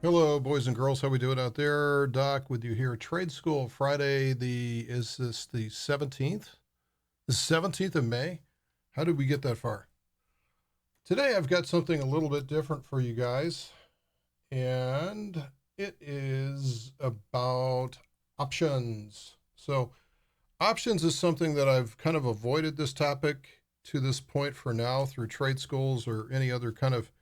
Hello, boys and girls. How we doing out there? Doc with you here. Trade School Friday. Is this the 17th? The 17th of May? How did we get that far? Today I've got something a little bit different for you guys, and it is about options. So, options is something that I've kind of avoided this topic to this point for now through trade schools or any other kind of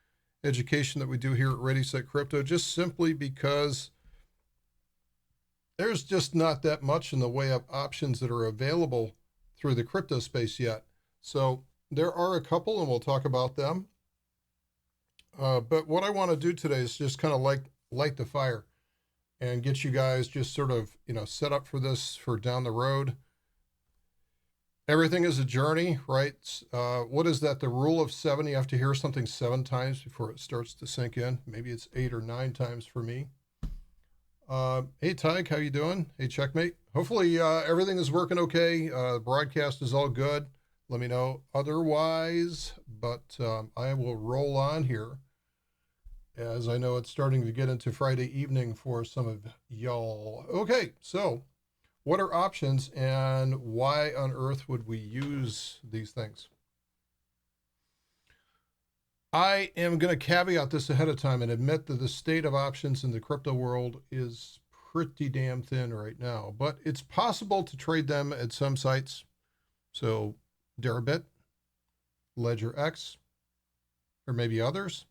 education that we do here at ReadySetCrypto, just simply because there's just not that much in the way of options that are available through the crypto space yet. So there are a couple, and we'll talk about them. But what I want to do today is just kind of light the fire and get you guys just sort of set up for this for down the road. Everything is a journey, right? What is that? The rule of seven. You have to hear something 7 times before it starts to sink in. Maybe it's 8 or 9 times for me. Hey, Tyke, how you doing? Hey, Checkmate. Hopefully everything is working okay. The broadcast is all good. Let me know otherwise, but I will roll on here as I know it's starting to get into Friday evening for some of y'all. Okay, so what are options and why on earth would we use these things? I am going to caveat this ahead of time and admit that the state of options in the crypto world is pretty damn thin right now, but it's possible to trade them at some sites. So Deribit, LedgerX, or maybe others,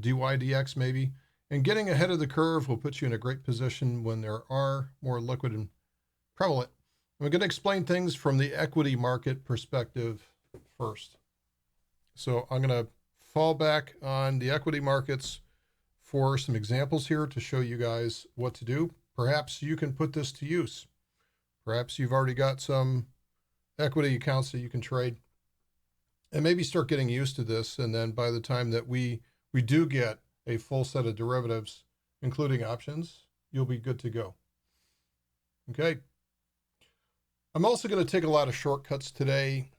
DYDX maybe. And getting ahead of the curve will put you in a great position when there are more liquid and prevalent. I'm going to explain things from the equity market perspective first. So I'm going to fall back on the equity markets for some examples here to show you guys what to do. Perhaps you can put this to use. Perhaps you've already got some equity accounts that you can trade and maybe start getting used to this. And then by the time that we do get a full set of derivatives, including options, you'll be good to go. Okay. I'm also going to take a lot of shortcuts today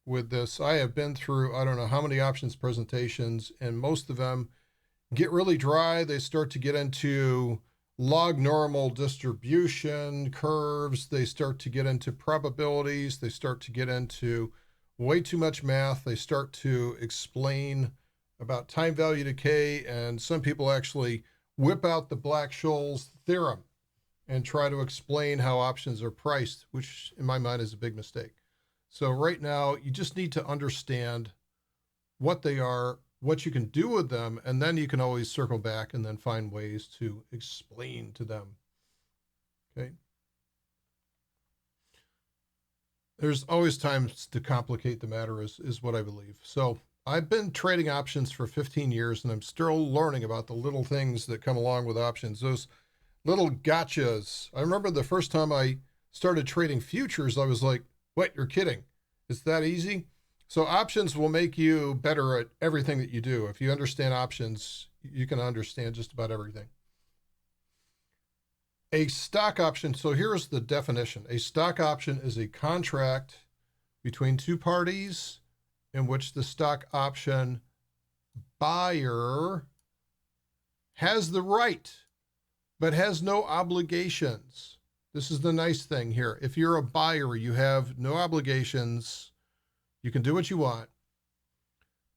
with this. I have been through, I don't know how many options presentations, and most of them get really dry. They start to get into log normal distribution curves. They start to get into probabilities. They start to get into way too much math. They start to explain about time value decay, and some people actually whip out the Black-Scholes theorem and try to explain how options are priced, which in my mind is a big mistake. So right now, you just need to understand what they are, what you can do with them, and then you can always circle back and then find ways to explain to them. Okay. There's always times to complicate the matter is what I believe. So I've been trading options for 15 years, and I'm still learning about the little things that come along with options. Those little gotchas. I remember the first time I started trading futures, I was like, what, you're kidding? It's that easy? So options will make you better at everything that you do. If you understand options, you can understand just about everything. A stock option, so here's the definition. A stock option is a contract between two parties in which the stock option buyer has the right but has no obligations. This is the nice thing here. If you're a buyer, you have no obligations. You can do what you want.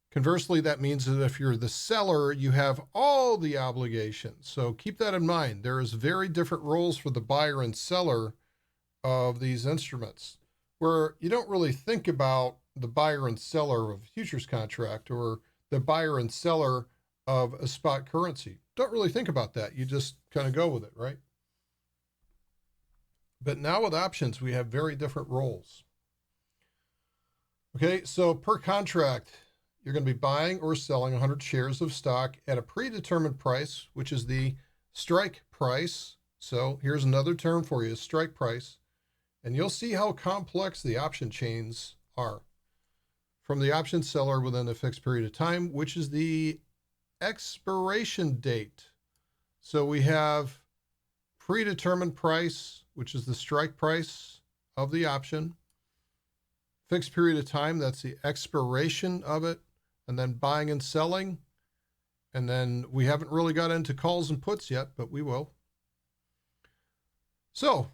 Conversely, that means that if you're the seller, you have all the obligations. So keep that in mind. There is very different roles for the buyer and seller of these instruments, where you don't really think about the buyer and seller of a futures contract or the buyer and seller of a spot currency. Don't really think about that. You just kind of go with it, right? But now with options, we have very different roles. Okay, so per contract, you're going to be buying or selling 100 shares of stock at a predetermined price, which is the strike price. So here's another term for you, strike price. And you'll see how complex the option chains are. From the option seller within a fixed period of time, which is the expiration date. So we have predetermined price, which is the strike price of the option. Fixed period of time, that's the expiration of it. And then buying and selling. And then we haven't really got into calls and puts yet, but we will. So,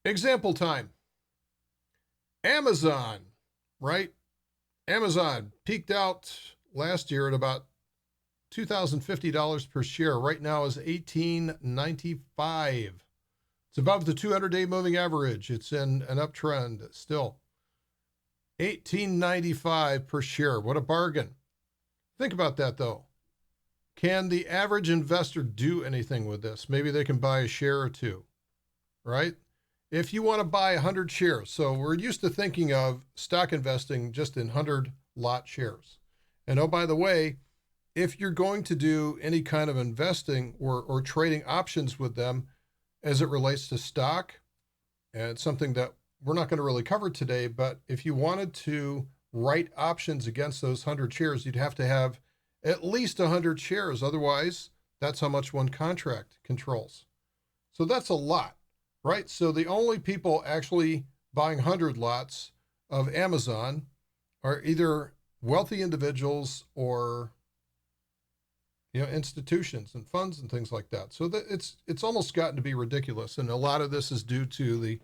example time. Amazon, right? Amazon peaked out last year at about $2,050 per share. Right now is $18.95. It's above the 200-day moving average. It's in an uptrend still. $18.95 per share. What a bargain. Think about that, though. Can the average investor do anything with this? Maybe they can buy a share or two, right? If you want to buy 100 shares, so we're used to thinking of stock investing just in 100 lot shares. And oh, by the way, if you're going to do any kind of investing or trading options with them as it relates to stock, and it's something that we're not going to really cover today, but if you wanted to write options against those 100 shares, you'd have to have at least 100 shares. Otherwise, that's how much one contract controls. So that's a lot, right? So the only people actually buying 100 lots of Amazon are either wealthy individuals or institutions and funds and things like that. So that it's almost gotten to be ridiculous. And a lot of this is due to the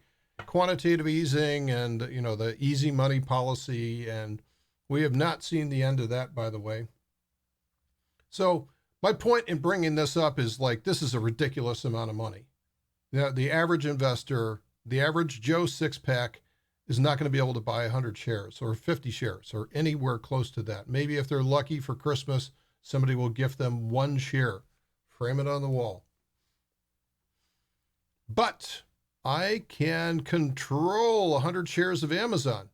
quantitative easing and, the easy money policy. And we have not seen the end of that, by the way. So my point in bringing this up is this is a ridiculous amount of money. The average investor, the average Joe six-pack is not going to be able to buy 100 shares or 50 shares or anywhere close to that. Maybe if they're lucky for Christmas, somebody will gift them one share, frame it on the wall. But I can control 100 shares of Amazon.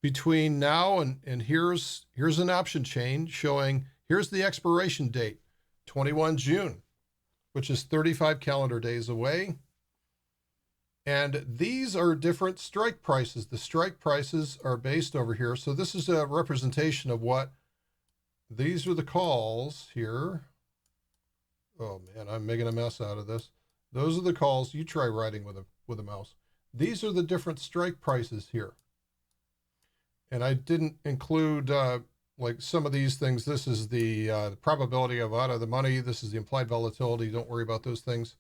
Between now and here's an option chain showing, here's the expiration date, 21 June, which is 35 calendar days away. And these are different strike prices. The strike prices are based over here. So this is a representation of what these are the calls here. Oh man, I'm making a mess out of this. Those are the calls. You try writing with a mouse. These are the different strike prices here. And I didn't include some of these things. This is the probability of out of the money. This is the implied volatility. Don't worry about those things.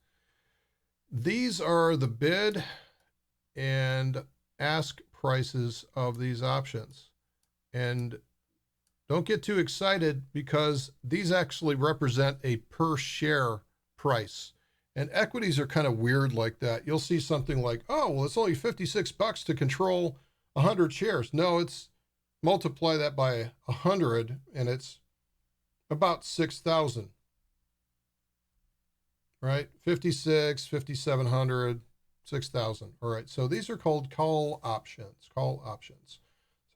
These are the bid and ask prices of these options. And don't get too excited because these actually represent a per share price. And equities are kind of weird like that. You'll see something like, oh, well, it's only $56 to control 100 shares. No, it's multiply that by 100 and it's about 6,000, right? 56, 5,700, 6,000. All right. So these are called call options, So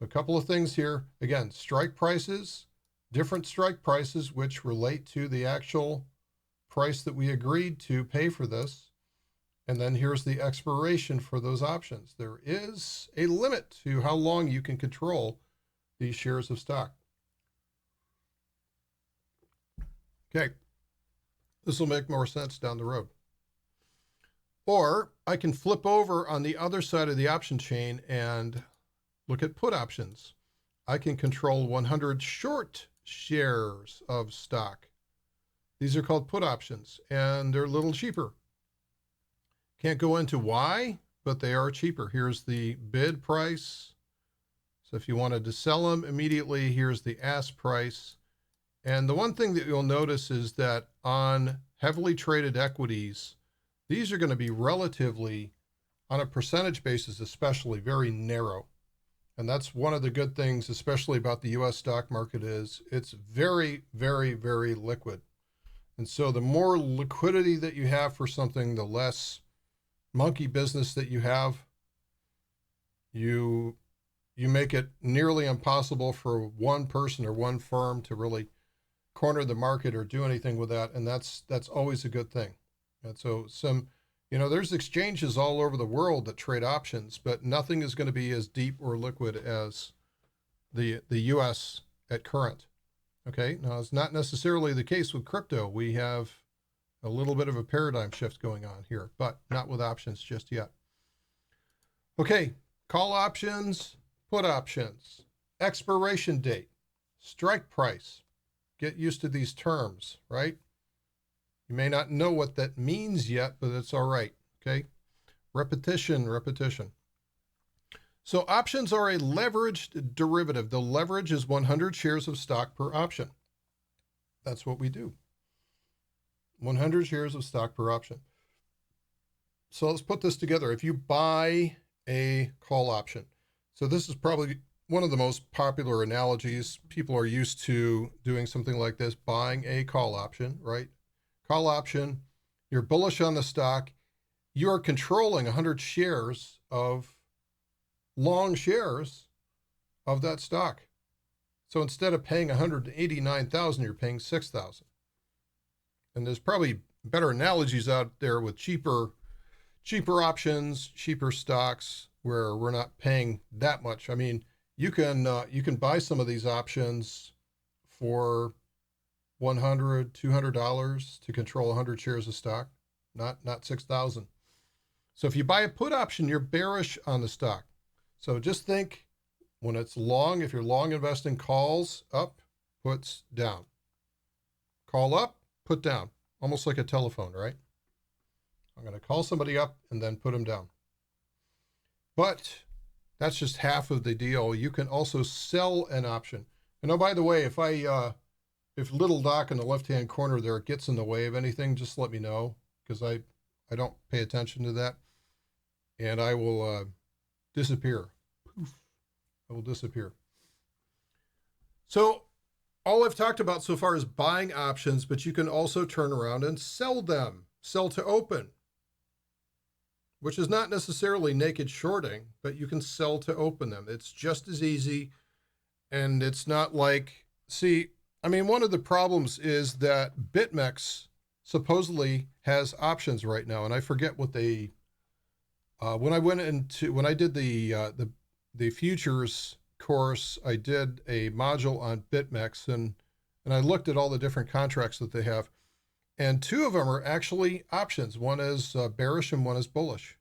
a couple of things here. Again, strike prices, different strike prices, which relate to the actual price that we agreed to pay for this. And then here's the expiration for those options. There is a limit to how long you can control these shares of stock. Okay, this will make more sense down the road. Or I can flip over on the other side of the option chain and look at put options. I can control 100 short shares of stock. These are called put options, and they're a little cheaper. Can't go into why, but they are cheaper. Here's the bid price. So if you wanted to sell them immediately, here's the ask price. And the one thing that you'll notice is that on heavily traded equities, these are going to be relatively, on a percentage basis especially, very narrow. And that's one of the good things, especially about the U.S. stock market, is it's very, very, very liquid. And so the more liquidity that you have for something, the less monkey business that you have. You make it nearly impossible for one person or one firm to really corner the market or do anything with that. And that's always a good thing. And so there's exchanges all over the world that trade options, but nothing is going to be as deep or liquid as the U.S. at current. Okay. Now it's not necessarily the case with crypto. We have a little bit of a paradigm shift going on here, but not with options just yet. Okay. Call options, put options, expiration date, strike price. Get used to these terms, right? You may not know what that means yet, but it's all right, okay? Repetition, repetition. So options are a leveraged derivative. The leverage is 100 shares of stock per option. That's what we do. 100 shares of stock per option. So let's put this together. If you buy a call option, so this is probably one of the most popular analogies. People are used to doing something like this, buying a call option, right? Call option, you're bullish on the stock. You are controlling 100 shares of long shares of that stock. So instead of paying 189,000, you're paying 6,000. And there's probably better analogies out there with cheaper options, cheaper stocks where we're not paying that much. I mean, you can buy some of these options for $100, $200 to control 100 shares of stock, not 6,000. So if you buy a put option, you're bearish on the stock. So just think when it's long, if you're long investing, calls up, puts down. Call up, put down, almost like a telephone, right? I'm going to call somebody up and then put them down. But that's just half of the deal. You can also sell an option. And oh, by the way, if little Doc in the left-hand corner there gets in the way of anything, just let me know, because I don't pay attention to that. And I will disappear. Poof. I will disappear. So all I've talked about so far is buying options, but you can also turn around and sell them. Sell to open, which is not necessarily naked shorting, but you can sell to open them. It's just as easy. And it's not like, see, I mean, one of the problems is that BitMEX supposedly has options right now. And I forget what they, when I did the futures course, I did a module on BitMEX and I looked at all the different contracts that they have. And two of them are actually options. One is bearish and one is bullish.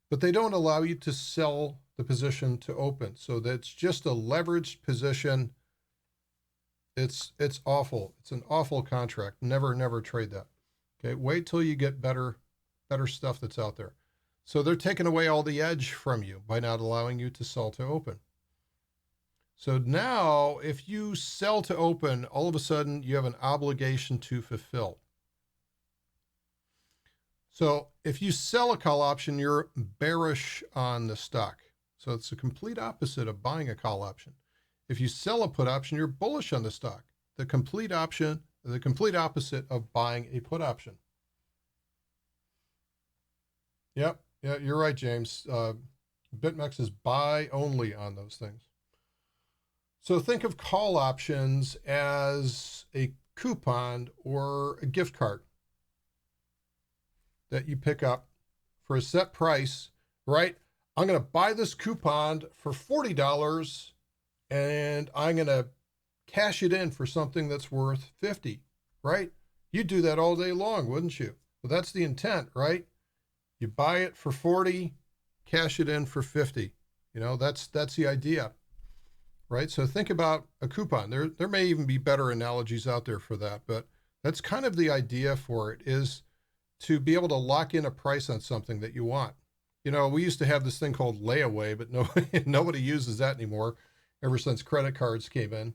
But they don't allow you to sell the position to open. So that's just a leveraged position. It's awful. It's an awful contract. Never trade that. Okay, wait till you get better stuff that's out there. So they're taking away all the edge from you by not allowing you to sell to open. So now if you sell to open, all of a sudden you have an obligation to fulfill. So if you sell a call option, you're bearish on the stock. So it's the complete opposite of buying a call option. If you sell a put option, you're bullish on the stock. The complete opposite of buying a put option. Yep, yeah, you're right, James. BitMEX is buy only on those things. So think of call options as a coupon or a gift card that you pick up for a set price, right? I'm going to buy this coupon for $40 and I'm going to cash it in for something that's worth $50, right? You'd do that all day long, wouldn't you? Well, that's the intent, right? You buy it for 40, cash it in for 50. You know, that's the idea, right? So think about a coupon. There may even be better analogies out there for that, but that's kind of the idea for it, is to be able to lock in a price on something that you want. You know, we used to have this thing called layaway, but nobody uses that anymore ever since credit cards came in.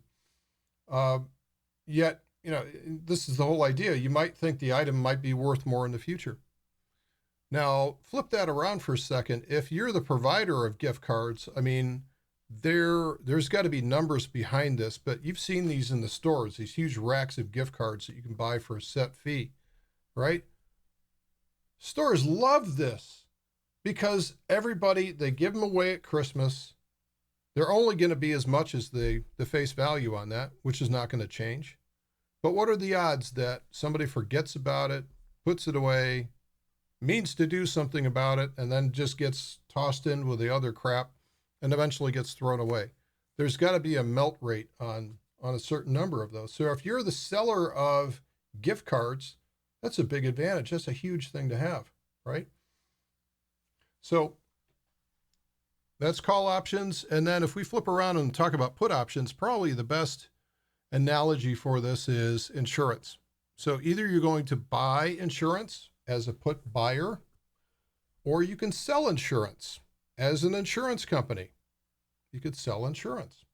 Yet, you know, this is the whole idea. You might think the item might be worth more in the future. Now, flip that around for a second. If you're the provider of gift cards, I mean, there's got to be numbers behind this, but you've seen these in the stores, these huge racks of gift cards that you can buy for a set fee, right? Stores love this because they give them away at Christmas. They're only going to be as much as the face value on that, which is not going to change. But what are the odds that somebody forgets about it, puts it away, means to do something about it, and then just gets tossed in with the other crap and eventually gets thrown away? There's got to be a melt rate on a certain number of those. So if you're the seller of gift cards, that's a big advantage. That's a huge thing to have, right? So that's call options. And then if we flip around and talk about put options, probably the best analogy for this is insurance. So either you're going to buy insurance as a put buyer, or you can sell insurance as an insurance company. You could sell insurance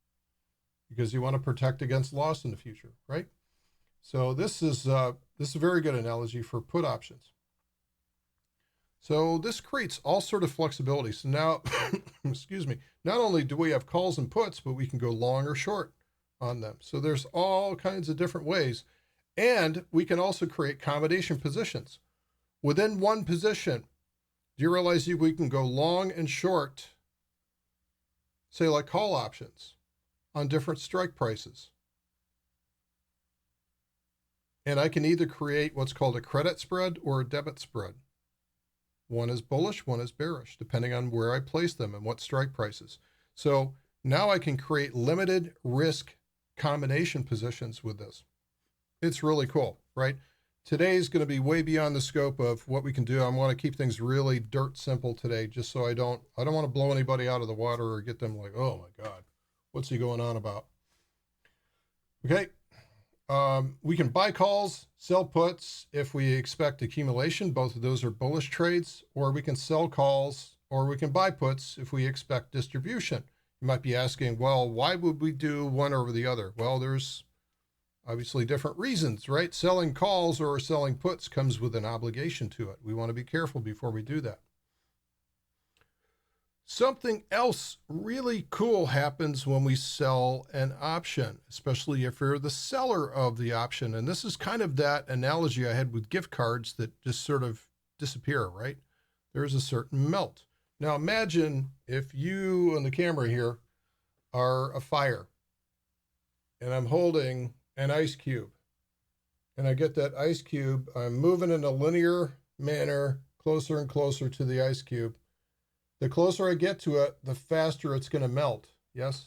because you want to protect against loss in the future, right? So this is a very good analogy for put options. So this creates all sort of flexibility. So now, excuse me, not only do we have calls and puts, but we can go long or short on them. So there's all kinds of different ways. And we can also create combination positions. Within one position, do you realize we can go long and short, say like call options, on different strike prices? And I can either create what's called a credit spread or a debit spread. One is bullish, one is bearish, depending on where I place them and what strike prices. So now I can create limited risk combination positions with this. It's really cool, right? Today's going to be way beyond the scope of what we can do. I want to keep things really dirt simple today, just so I don't want to blow anybody out of the water or get them like, oh my God, what's he going on about? Okay. We can buy calls, sell puts if we expect accumulation. Both of those are bullish trades. Or we can sell calls, or we can buy puts if we expect distribution. You might be asking, well, why would we do one over the other? Well, there's obviously different reasons, right? Selling calls or selling puts comes with an obligation to it. We want to be careful before we do that. Something else really cool happens when we sell an option, especially if you're the seller of the option. And this is kind of that analogy I had with gift cards that just sort of disappear, right? There's a certain melt. Now imagine if you on the camera here are a fire and I'm holding an ice cube and I get that ice cube, I'm moving in a linear manner closer and closer to the ice cube. The closer I get to it, the faster it's going to melt. Yes?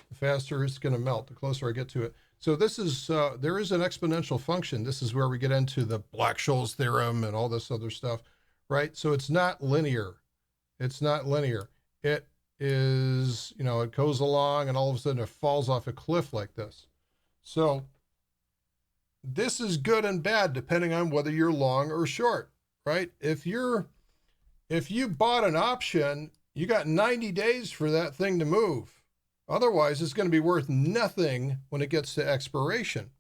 The faster it's going to melt, the closer I get to it. So this is, there is an exponential function. This is where we get into the Black-Scholes theorem and all this other stuff, right? So it's not linear. It's not linear. It is, it goes along and all of a sudden it falls off a cliff like this. So this is good and bad depending on whether you're long or short, right? If you bought an option, you got 90 days for that thing to move. Otherwise, it's going to be worth nothing when it gets to expiration,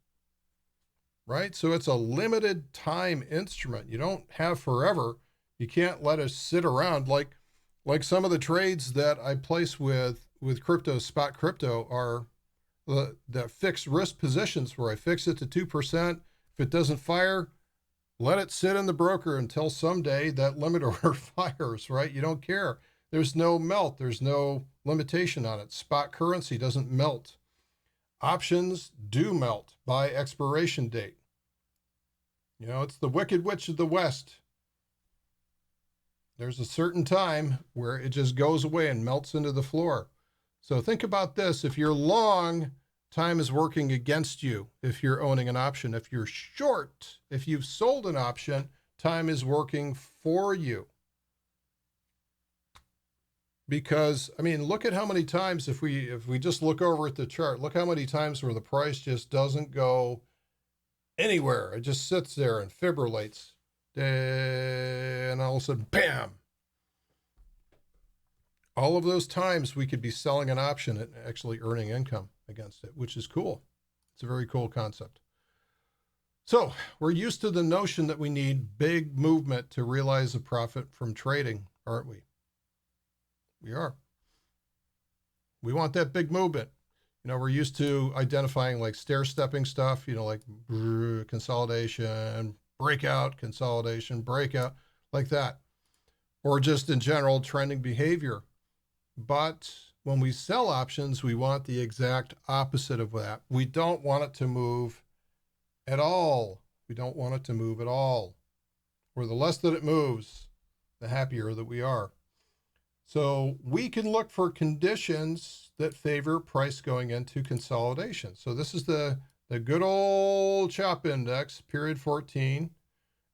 right? So it's a limited time instrument. You don't have forever. You can't let it sit around like some of the trades that I place with crypto, spot crypto, are the fixed risk positions where I fix it to 2%. If it doesn't fire, let it sit in the broker until someday that limit order fires, right? You don't care. There's no melt. There's no limitation on it. Spot currency doesn't melt. Options do melt by expiration date. It's the Wicked Witch of the West. There's a certain time where it just goes away and melts into the floor. So think about this. If you're long, time is working against you if you're owning an option. If you're short, if you've sold an option, time is working for you. Because, look at how many times, if we just look over at the chart, look how many times where the price just doesn't go anywhere. It just sits there and fibrillates. And all of a sudden, bam! All of those times we could be selling an option and actually earning income against it, which is cool. It's a very cool concept. So we're used to the notion that we need big movement to realize a profit from trading, aren't we? We are. We want that big movement. We're used to identifying like stair-stepping stuff, like consolidation, breakout, consolidation, breakout, like that. Or just in general trending behavior. But when we sell options, we want the exact opposite of that. We don't want it to move at all. We don't want it to move at all. Or the less that it moves, the happier that we are. So we can look for conditions that favor price going into consolidation. So this is the good old CHOP index, period 14.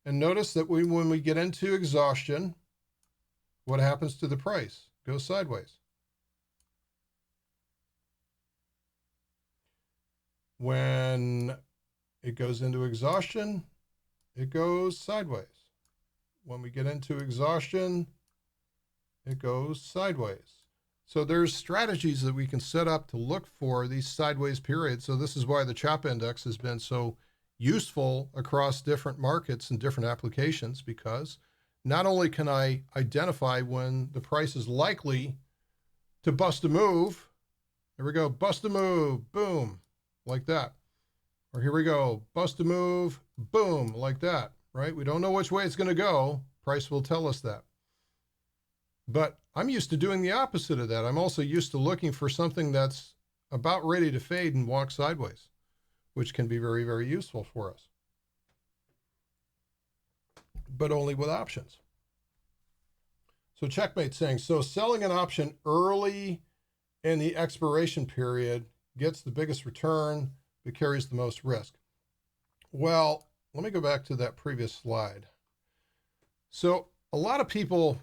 And notice that when we get into exhaustion, what happens to the price? It goes sideways. When it goes into exhaustion, it goes sideways. When we get into exhaustion, it goes sideways. So there's strategies that we can set up to look for these sideways periods. So this is why the CHOP index has been so useful across different markets and different applications, because not only can I identify when the price is likely to bust a move, there we go, bust a move, boom, like that. Or here we go, bust a move, boom, like that, right? We don't know which way it's going to go. Price will tell us that. But I'm used to doing the opposite of that. I'm also used to looking for something that's about ready to fade and walk sideways, which can be very, very useful for us, but only with options. So Checkmate saying, so selling an option early in the expiration period gets the biggest return, but carries the most risk. Well, let me go back to that previous slide. So a lot of people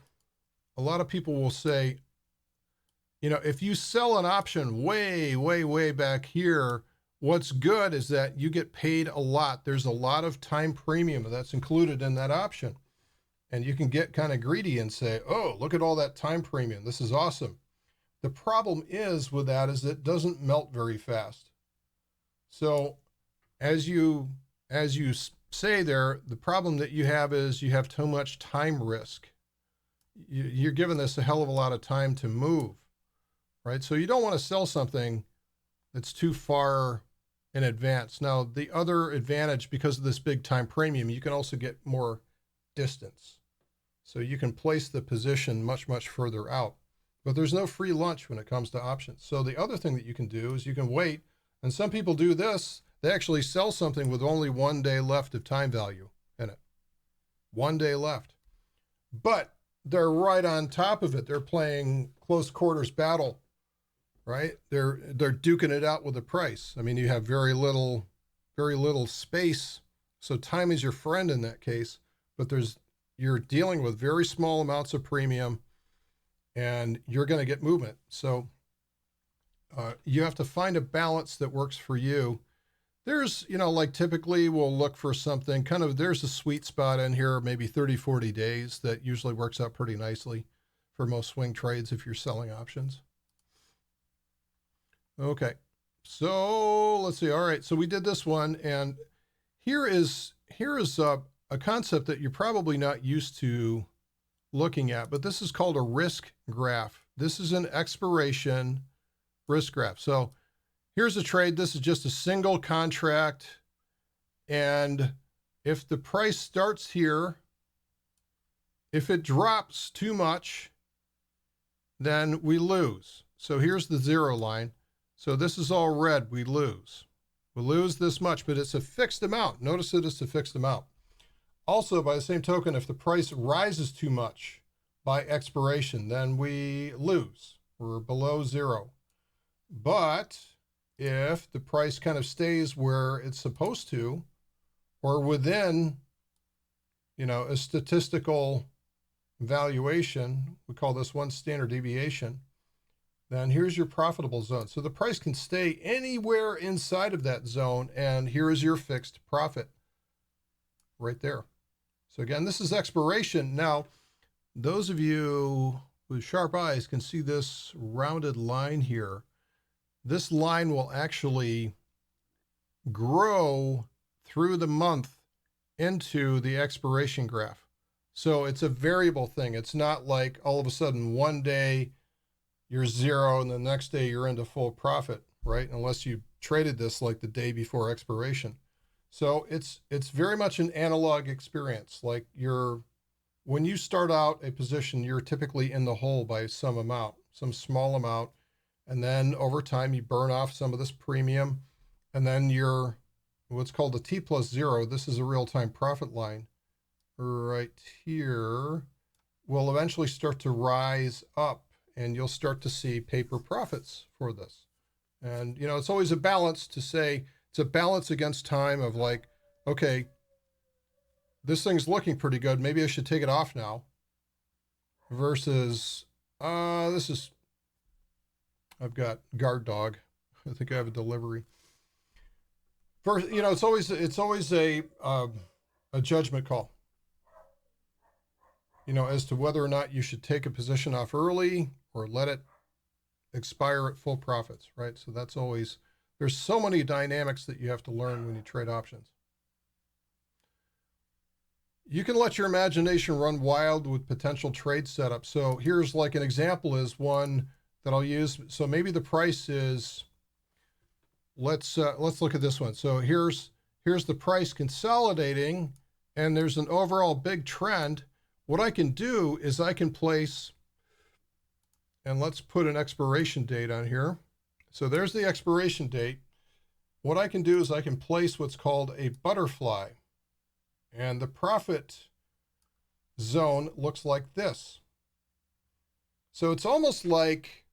will say, you know, if you sell an option way back here, what's good is that you get paid a lot. There's a lot of time premium that's included in that option. And you can get kind of greedy and say, oh, look at all that time premium. This is awesome. The problem is with that is it doesn't melt very fast. So as you say there, the problem that you have is you have too much time risk. You're giving this a hell of a lot of time to move, right? So you don't want to sell something that's too far in advance. Now, the other advantage, because of this big time premium, you can also get more distance. So you can place the position much further out. But there's no free lunch when it comes to options. So the other thing that you can do is you can wait. And some people do this. They actually sell something with only 1 day left of time value in it. 1 day left. But they're right on top of it. They're playing close quarters battle, right? They're duking it out with the price. I mean, you have very little space. So time is your friend in that case, but you're dealing with very small amounts of premium and you're going to get movement. So you have to find a balance that works for you. There's, you know, like typically we'll look for something kind of, there's a sweet spot in here, maybe 30, 40 days that usually works out pretty nicely for most swing trades if you're selling options. Okay, so let's see. All right, so we did this one, and here is a concept that you're probably not used to looking at, but this is called a risk graph. This is an expiration risk graph. So here's a trade. This is just a single contract. And if the price starts here, if it drops too much, then we lose. So here's the 0 line. So this is all red. We lose. We lose this much, but it's a fixed amount. Notice that it's a fixed amount. Also, by the same token, if the price rises too much by expiration, then we lose. We're below 0. But if the price kind of stays where it's supposed to, or within, you know, a statistical valuation, we call this one standard deviation, then here's your profitable zone. So the price can stay anywhere inside of that zone, and here is your fixed profit right there. So again, this is expiration. Now, those of you with sharp eyes can see this rounded line here. This line will actually grow through the month into the expiration graph. So it's a variable thing. It's not like all of a sudden one day you're 0 and the next day you're into full profit, right? Unless you traded this like the day before expiration. So it's very much an analog experience. Like when you start out a position, you're typically in the hole by some amount, some small amount. And then over time, you burn off some of this premium. And then you're what's called a T+0. This is a real-time profit line right here. Will eventually start to rise up, and you'll start to see paper profits for this. And, you know, it's always a balance to say, it's a balance against time of like, okay, this thing's looking pretty good. Maybe I should take it off now. Versus, I've got guard dog. I think I have a delivery. First, it's always a judgment call, as to whether or not you should take a position off early or let it expire at full profits, right? So that's always, there's so many dynamics that you have to learn when you trade options. You can let your imagination run wild with potential trade setups. So here's like an example is one that I'll use. So maybe the price is, let's look at this one. So here's the price consolidating, and there's an overall big trend. What I can do is I can place, and let's put an expiration date on here. So there's the expiration date. What I can do is I can place what's called a butterfly, and the profit zone looks like this. So it's almost like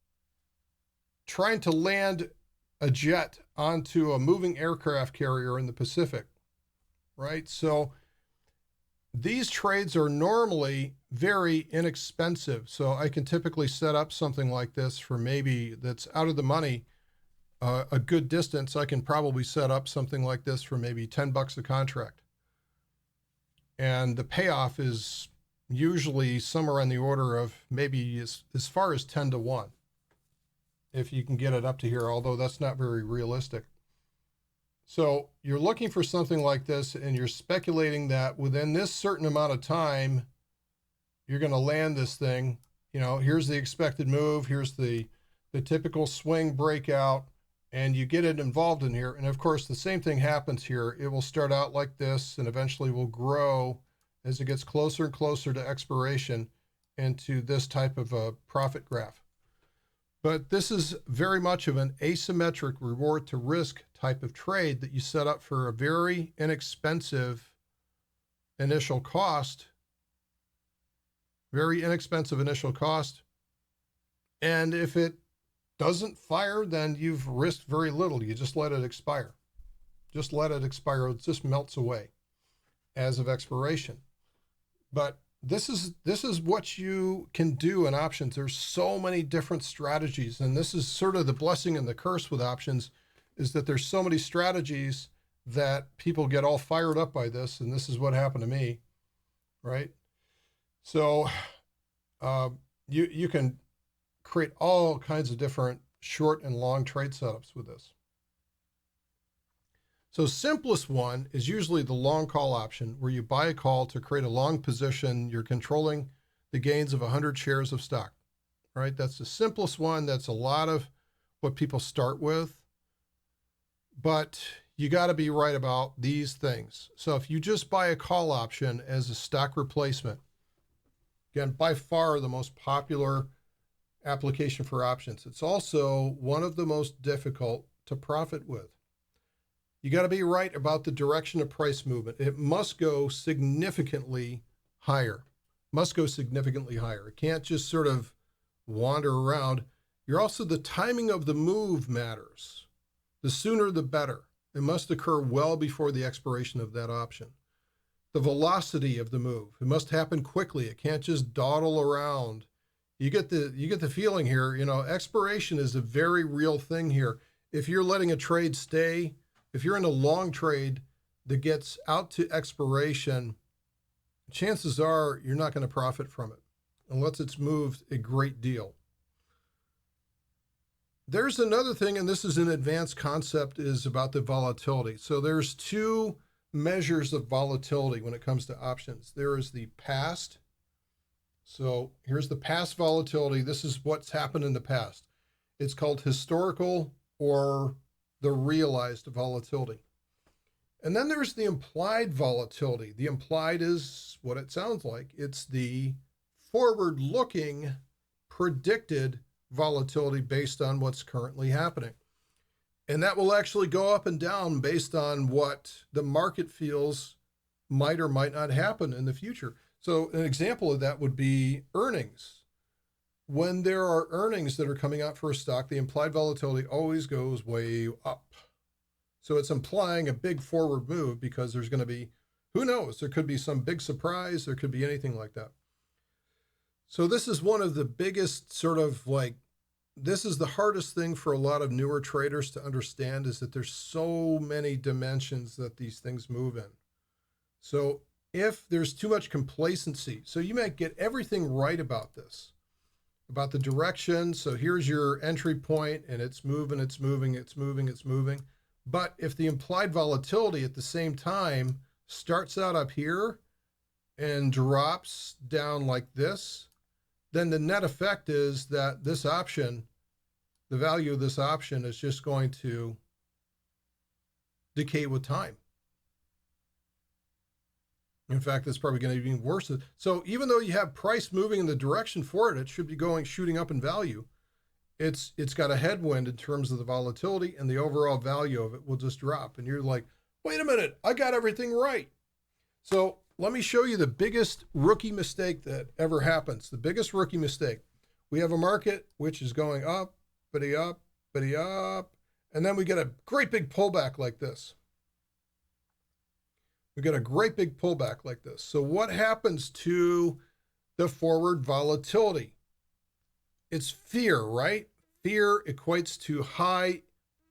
trying to land a jet onto a moving aircraft carrier in the Pacific, right? So these trades are normally very inexpensive. So I can typically set up something like this for maybe that's out of the money, a good distance. I can probably set up something like this for maybe 10 bucks a contract. And the payoff is usually somewhere on the order of maybe as far as 10 to 1. If you can get it up to here, although that's not very realistic. So you're looking for something like this, and you're speculating that within this certain amount of time, you're going to land this thing. Here's the expected move. Here's the typical swing breakout, and you get it involved in here. And of course, the same thing happens here. It will start out like this and eventually will grow as it gets closer and closer to expiration into this type of a profit graph. But this is very much of an asymmetric reward to risk type of trade that you set up for a very inexpensive initial cost. Very inexpensive initial cost. And if it doesn't fire, then you've risked very little. You just let it expire. Just let it expire. It just melts away as of expiration. But this is what you can do in options. There's so many different strategies, and this is sort of the blessing and the curse with options, is that there's so many strategies that people get all fired up by this, and this is what happened to me, right? So you can create all kinds of different short and long trade setups with this. So simplest one is usually the long call option, where you buy a call to create a long position. You're controlling the gains of 100 shares of stock, right? That's the simplest one. That's a lot of what people start with. But you got to be right about these things. So if you just buy a call option as a stock replacement, again, by far the most popular application for options. It's also one of the most difficult to profit with. You got to be right about the direction of price movement. It must go significantly higher. Must go significantly higher. It can't just sort of wander around. The timing of the move matters. The sooner the better. It must occur well before the expiration of that option. The velocity of the move. It must happen quickly. It can't just dawdle around. You get the feeling here, expiration is a very real thing here. If you're letting a trade stay, if you're in a long trade that gets out to expiration, chances are you're not going to profit from it unless it's moved a great deal. There's another thing, and this is an advanced concept, is about the volatility. So there's two measures of volatility when it comes to options. There is the past. So here's the past volatility. This is what's happened in the past. It's called historical or the realized volatility. And then there's the implied volatility. The implied is what it sounds like. It's the forward-looking predicted volatility based on what's currently happening. And that will actually go up and down based on what the market feels might or might not happen in the future. So an example of that would be earnings. When there are earnings that are coming out for a stock, the implied volatility always goes way up. So it's implying a big forward move because there's going to be, who knows, there could be some big surprise. There could be anything like that. So this is one of the biggest sort of like this is the hardest thing for a lot of newer traders to understand, is that there's so many dimensions that these things move in. So if there's too much complacency, so you might get everything right about this, about the direction. So here's your entry point and it's moving, it's moving, it's moving, it's moving. But if the implied volatility at the same time starts out up here and drops down like this, then the net effect is that this option, the value of this option is just going to decay with time. In fact, it's probably going to be even worse. So even though you have price moving in the direction for it, it should be shooting up in value. It's got a headwind in terms of the volatility, and the overall value of it will just drop. And you're like, wait a minute, I got everything right. So let me show you the biggest rookie mistake that ever happens. The biggest rookie mistake. We have a market which is going up, bitty up, bitty up, and then we get a great big pullback like this. We get a great big pullback like this. So what happens to the forward volatility? It's fear, right? Fear equates to high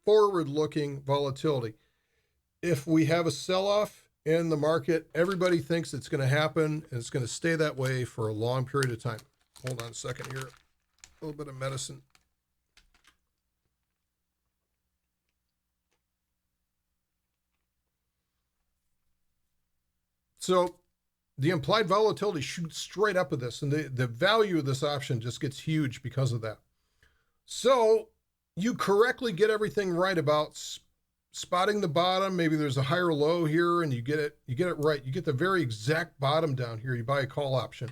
forward-looking volatility. If we have a sell-off in the market, everybody thinks it's going to happen, and it's going to stay that way for a long period of time. Hold on a second here. A little bit of medicine. So the implied volatility shoots straight up with this, and the value of this option just gets huge because of that. So you correctly get everything right about spotting the bottom. Maybe there's a higher low here, and you get it right. You get the very exact bottom down here. You buy a call option.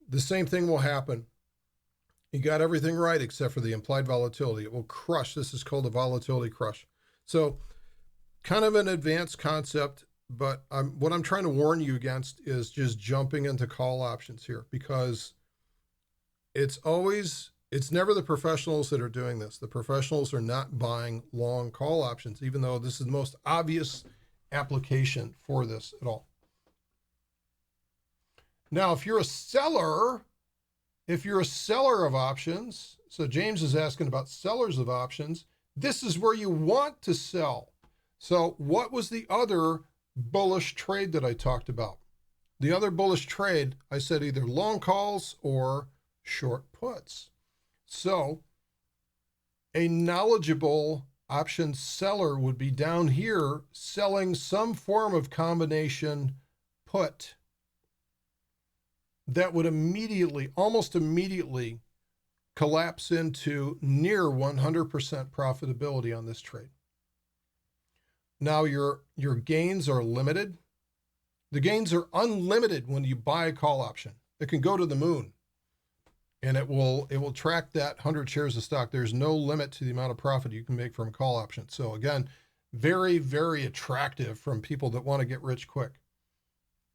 The same thing will happen. You got everything right except for the implied volatility. It will crush. This is called a volatility crush. So kind of an advanced concept. But what I'm trying to warn you against is just jumping into call options here, because it's never the professionals that are doing this. The professionals are not buying long call options, even though this is the most obvious application for this at all. Now, if you're a seller of options, so James is asking about sellers of options, this is where you want to sell. So what was the other bullish trade that I talked about? The other bullish trade, I said either long calls or short puts. So a knowledgeable option seller would be down here selling some form of combination put that would almost immediately collapse into near 100% profitability on this trade. Now your gains are limited. The gains are unlimited when you buy a call option. It can go to the moon, and it will track that 100 shares of stock. There's no limit to the amount of profit you can make from a call option. So again, very, very attractive from people that want to get rich quick.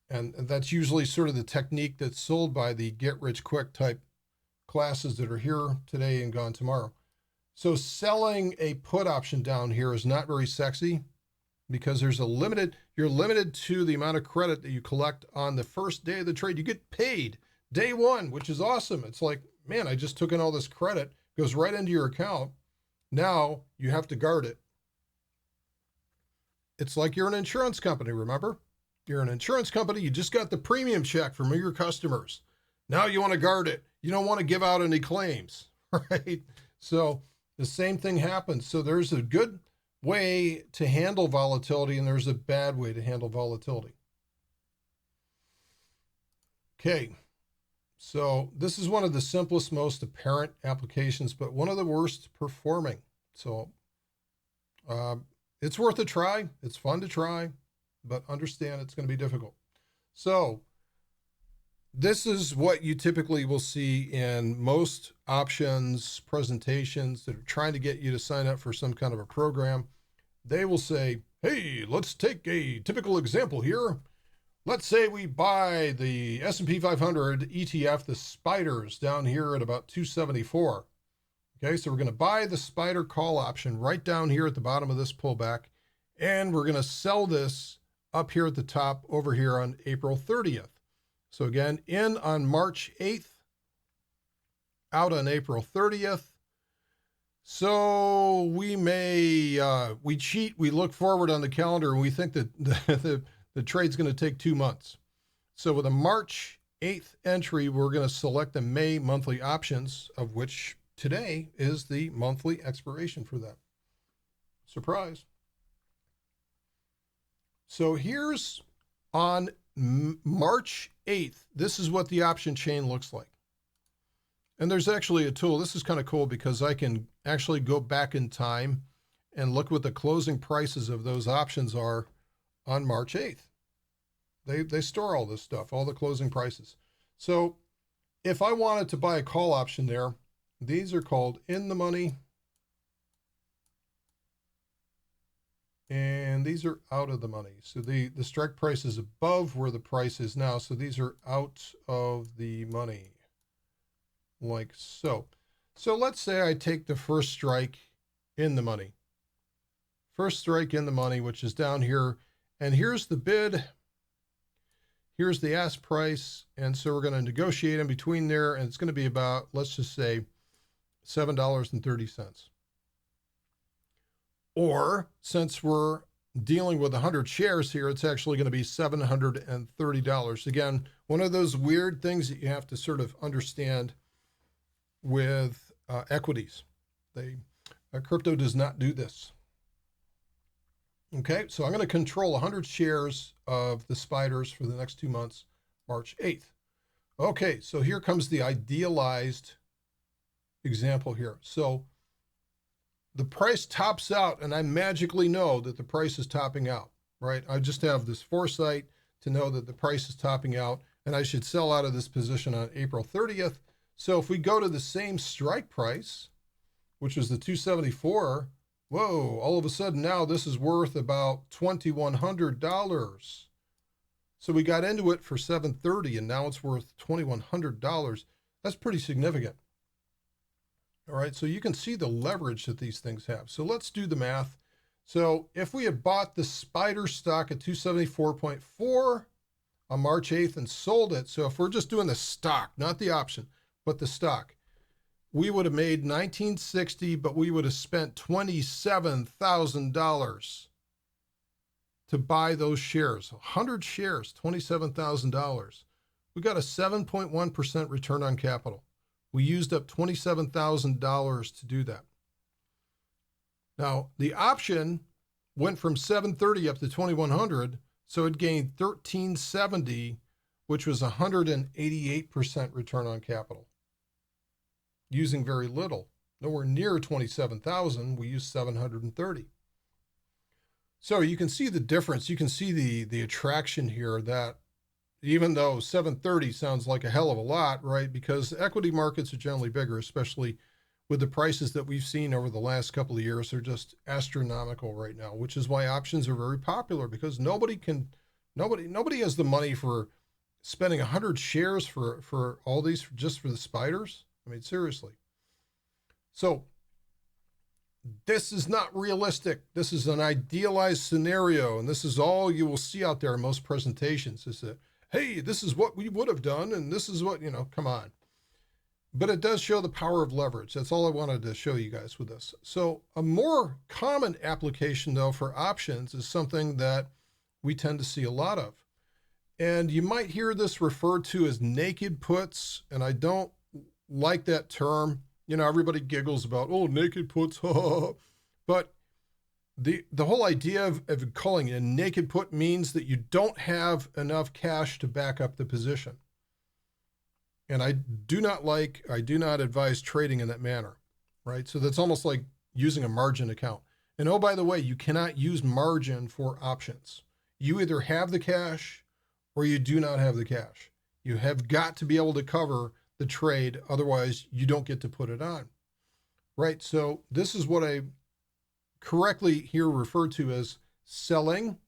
And that's usually sort of the technique that's sold by the get rich quick type classes that are here today and gone tomorrow. So selling a put option down here is not very sexy, because you're limited to the amount of credit that you collect on the first day of the trade. You get paid day one, which is awesome. It's like, man, I just took in all this credit, goes right into your account. Now you have to guard it. It's like you're an insurance company, remember? You're an insurance company. You just got the premium check from your customers. Now you want to guard it. You don't want to give out any claims, right? So the same thing happens. So there's a good way to handle volatility, and there's a bad way to handle volatility. Okay, so this is one of the simplest, most apparent applications, but one of the worst performing. So it's worth a try. It's fun to try, but understand it's going to be difficult. So this is what you typically will see in most options presentations that are trying to get you to sign up for some kind of a program. They will say, hey, let's take a typical example here. Let's say we buy the S&P 500 ETF, the spiders, down here at about 274. Okay, so we're going to buy the spider call option right down here at the bottom of this pullback, and we're going to sell this up here at the top over here on April 30th. So again, in on March 8th, out on April 30th. So we may, we cheat, we look forward on the calendar and we think that the trade's going to take 2 months. So with a March 8th entry, we're going to select the May monthly options, of which today is the monthly expiration for that. Surprise. So here's on March 8th, this is what the option chain looks like. And there's actually a tool. This is kind of cool because I can actually go back in time and look what the closing prices of those options are on March 8th. They store all this stuff, all the closing prices. So if I wanted to buy a call option there, these are called in the money. And these are out of the money. So the strike price is above where the price is now. So these are out of the money, like so. So let's say I take the first strike in the money. First strike in the money, which is down here. And here's the bid. Here's the ask price. And so we're going to negotiate in between there. And it's going to be about, let's just say, $7.30. Or since we're dealing with 100 shares here, it's actually going to be $730. Again, one of those weird things that you have to sort of understand with equities. Crypto does not do this. Okay, so I'm going to control 100 shares of the spiders for the next 2 months, March 8th. Okay, so here comes the idealized example here. So the price tops out, and I magically know that the price is topping out, right? I just have this foresight to know that the price is topping out, and I should sell out of this position on April 30th. So if we go to the same strike price, which was the 274, whoa, all of a sudden now this is worth about $2,100. So we got into it for $730, and now it's worth $2,100. That's pretty significant. All right, so you can see the leverage that these things have. So let's do the math. So if we had bought the spider stock at 274.4 on March 8th and sold it, so if we're just doing the stock, not the option, but the stock, we would have made $1960, but we would have spent $27,000 to buy those shares. 100 shares, $27,000. We got a 7.1% return on capital. We used up $27,000 to do that. Now, the option went from 730 up to 2100, so it gained 1370, which was 188% return on capital. Using very little. Nowhere near 27,000, we used 730. So you can see the difference. You can see the attraction here, that even though 730 sounds like a hell of a lot, right? Because equity markets are generally bigger, especially with the prices that we've seen over the last couple of years. They're just astronomical right now, which is why options are very popular, because nobody has the money for spending 100 shares for all these, just for the spiders. I mean, seriously. So this is not realistic. This is an idealized scenario, and this is all you will see out there in most presentations, is that, hey, this is what we would have done, and this is what, come on. But it does show the power of leverage. That's all I wanted to show you guys with this. So a more common application, though, for options is something that we tend to see a lot of. And you might hear this referred to as naked puts, and I don't like that term. Everybody giggles about, oh, naked puts, but the whole idea of calling it a naked put means that you don't have enough cash to back up the position. And I do not advise trading in that manner, right? So that's almost like using a margin account. And oh, by the way, you cannot use margin for options. You either have the cash or you do not have the cash. You have got to be able to cover the trade. Otherwise, you don't get to put it on, right? So this is what I correctly here refer to as selling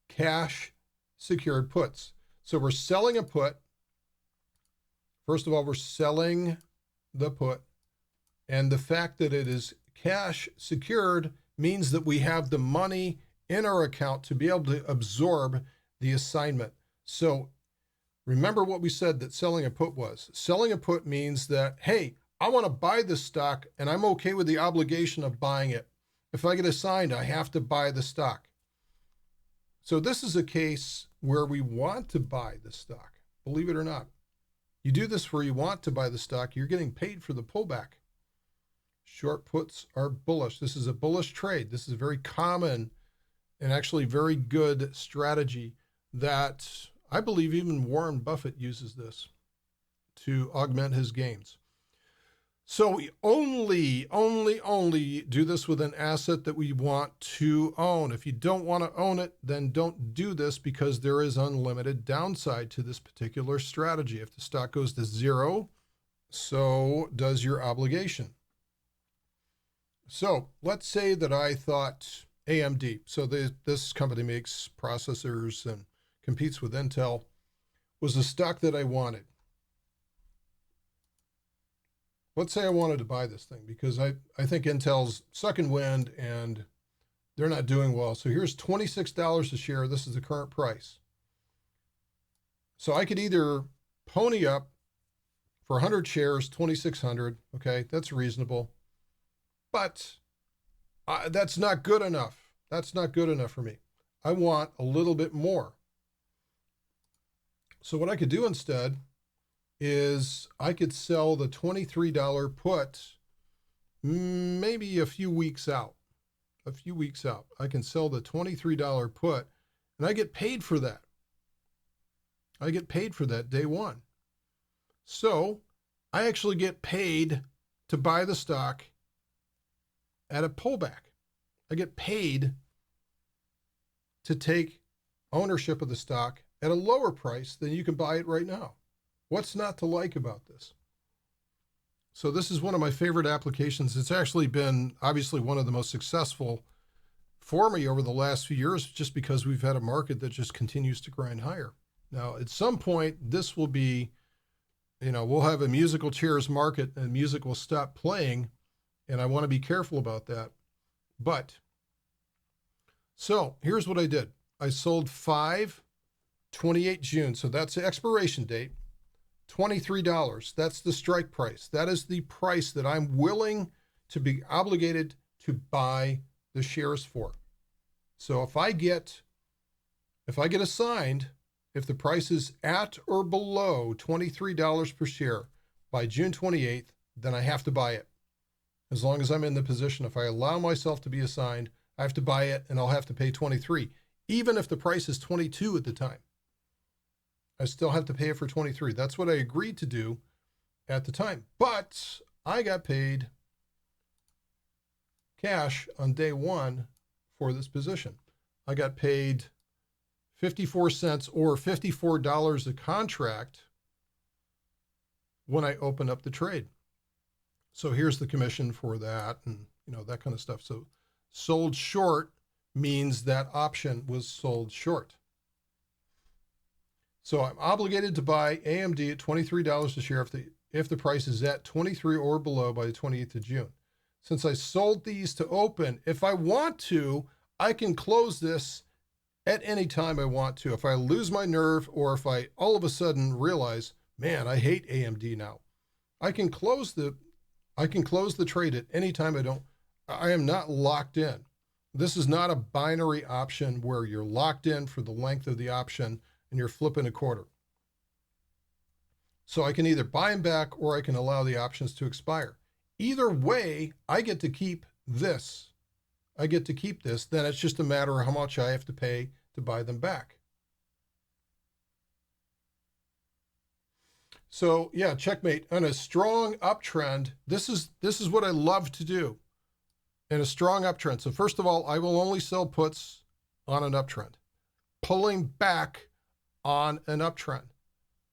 cash secured puts. So we're selling a put. First of all, we're selling the put. And the fact that it is cash secured means that we have the money in our account to be able to absorb the assignment. So remember what we said that selling a put was. Selling a put means that, hey, I want to buy this stock and I'm okay with the obligation of buying it. If I get assigned, I have to buy the stock. So this is a case where we want to buy the stock, believe it or not. You do this where you want to buy the stock, you're getting paid for the pullback. Short puts are bullish. This is a bullish trade. This is a very common and actually very good strategy that I believe even Warren Buffett uses this to augment his gains. So we only do this with an asset that we want to own. If you don't want to own it, then don't do this because there is unlimited downside to this particular strategy. If the stock goes to zero, so does your obligation. So let's say that I thought AMD, so this company makes processors and competes with Intel, was a stock that I wanted. Let's say I wanted to buy this thing because I think Intel's sucking wind and they're not doing well. So here's $26 a share. This is the current price. So I could either pony up for 100 shares, 2,600. Okay, that's reasonable. But that's not good enough. That's not good enough for me. I want a little bit more. So what I could do instead is I could sell the $23 put maybe a few weeks out. I can sell the $23 put and I get paid for that. I get paid for that day one. So I actually get paid to buy the stock at a pullback. I get paid to take ownership of the stock at a lower price than you can buy it right now. What's not to like about this? So this is one of my favorite applications. It's actually been obviously one of the most successful for me over the last few years, just because we've had a market that just continues to grind higher. Now, at some point, this will be, we'll have a musical chairs market and music will stop playing. And I want to be careful about that. But, so here's what I did. I sold 28 June. So that's the expiration date. $23. That's the strike price. That is the price that I'm willing to be obligated to buy the shares for. So if I get assigned, if the price is at or below $23 per share by June 28th, then I have to buy it. As long as I'm in the position, if I allow myself to be assigned, I have to buy it and I'll have to pay 23, even if the price is 22 at the time. I still have to pay it for 23. That's what I agreed to do at the time. But I got paid cash on day one for this position. I got paid 54 cents or $54 a contract when I opened up the trade. So here's the commission for that and that kind of stuff. So sold short means that option was sold short. So I'm obligated to buy AMD at $23 a share if the price is at 23 or below by the 28th of June. Since I sold these to open, if I want to, I can close this at any time I want to. If I lose my nerve or if I all of a sudden realize, man, I hate AMD now, I can close the trade at any time I am not locked in. This is not a binary option where you're locked in for the length of the option and you're flipping a quarter. So I can either buy them back or I can allow the options to expire. Either way, I get to keep this. Then it's just a matter of how much I have to pay to buy them back. So yeah, checkmate. On a strong uptrend, this is what I love to do. In a strong uptrend. So first of all, I will only sell puts on an uptrend. Pulling back on an uptrend.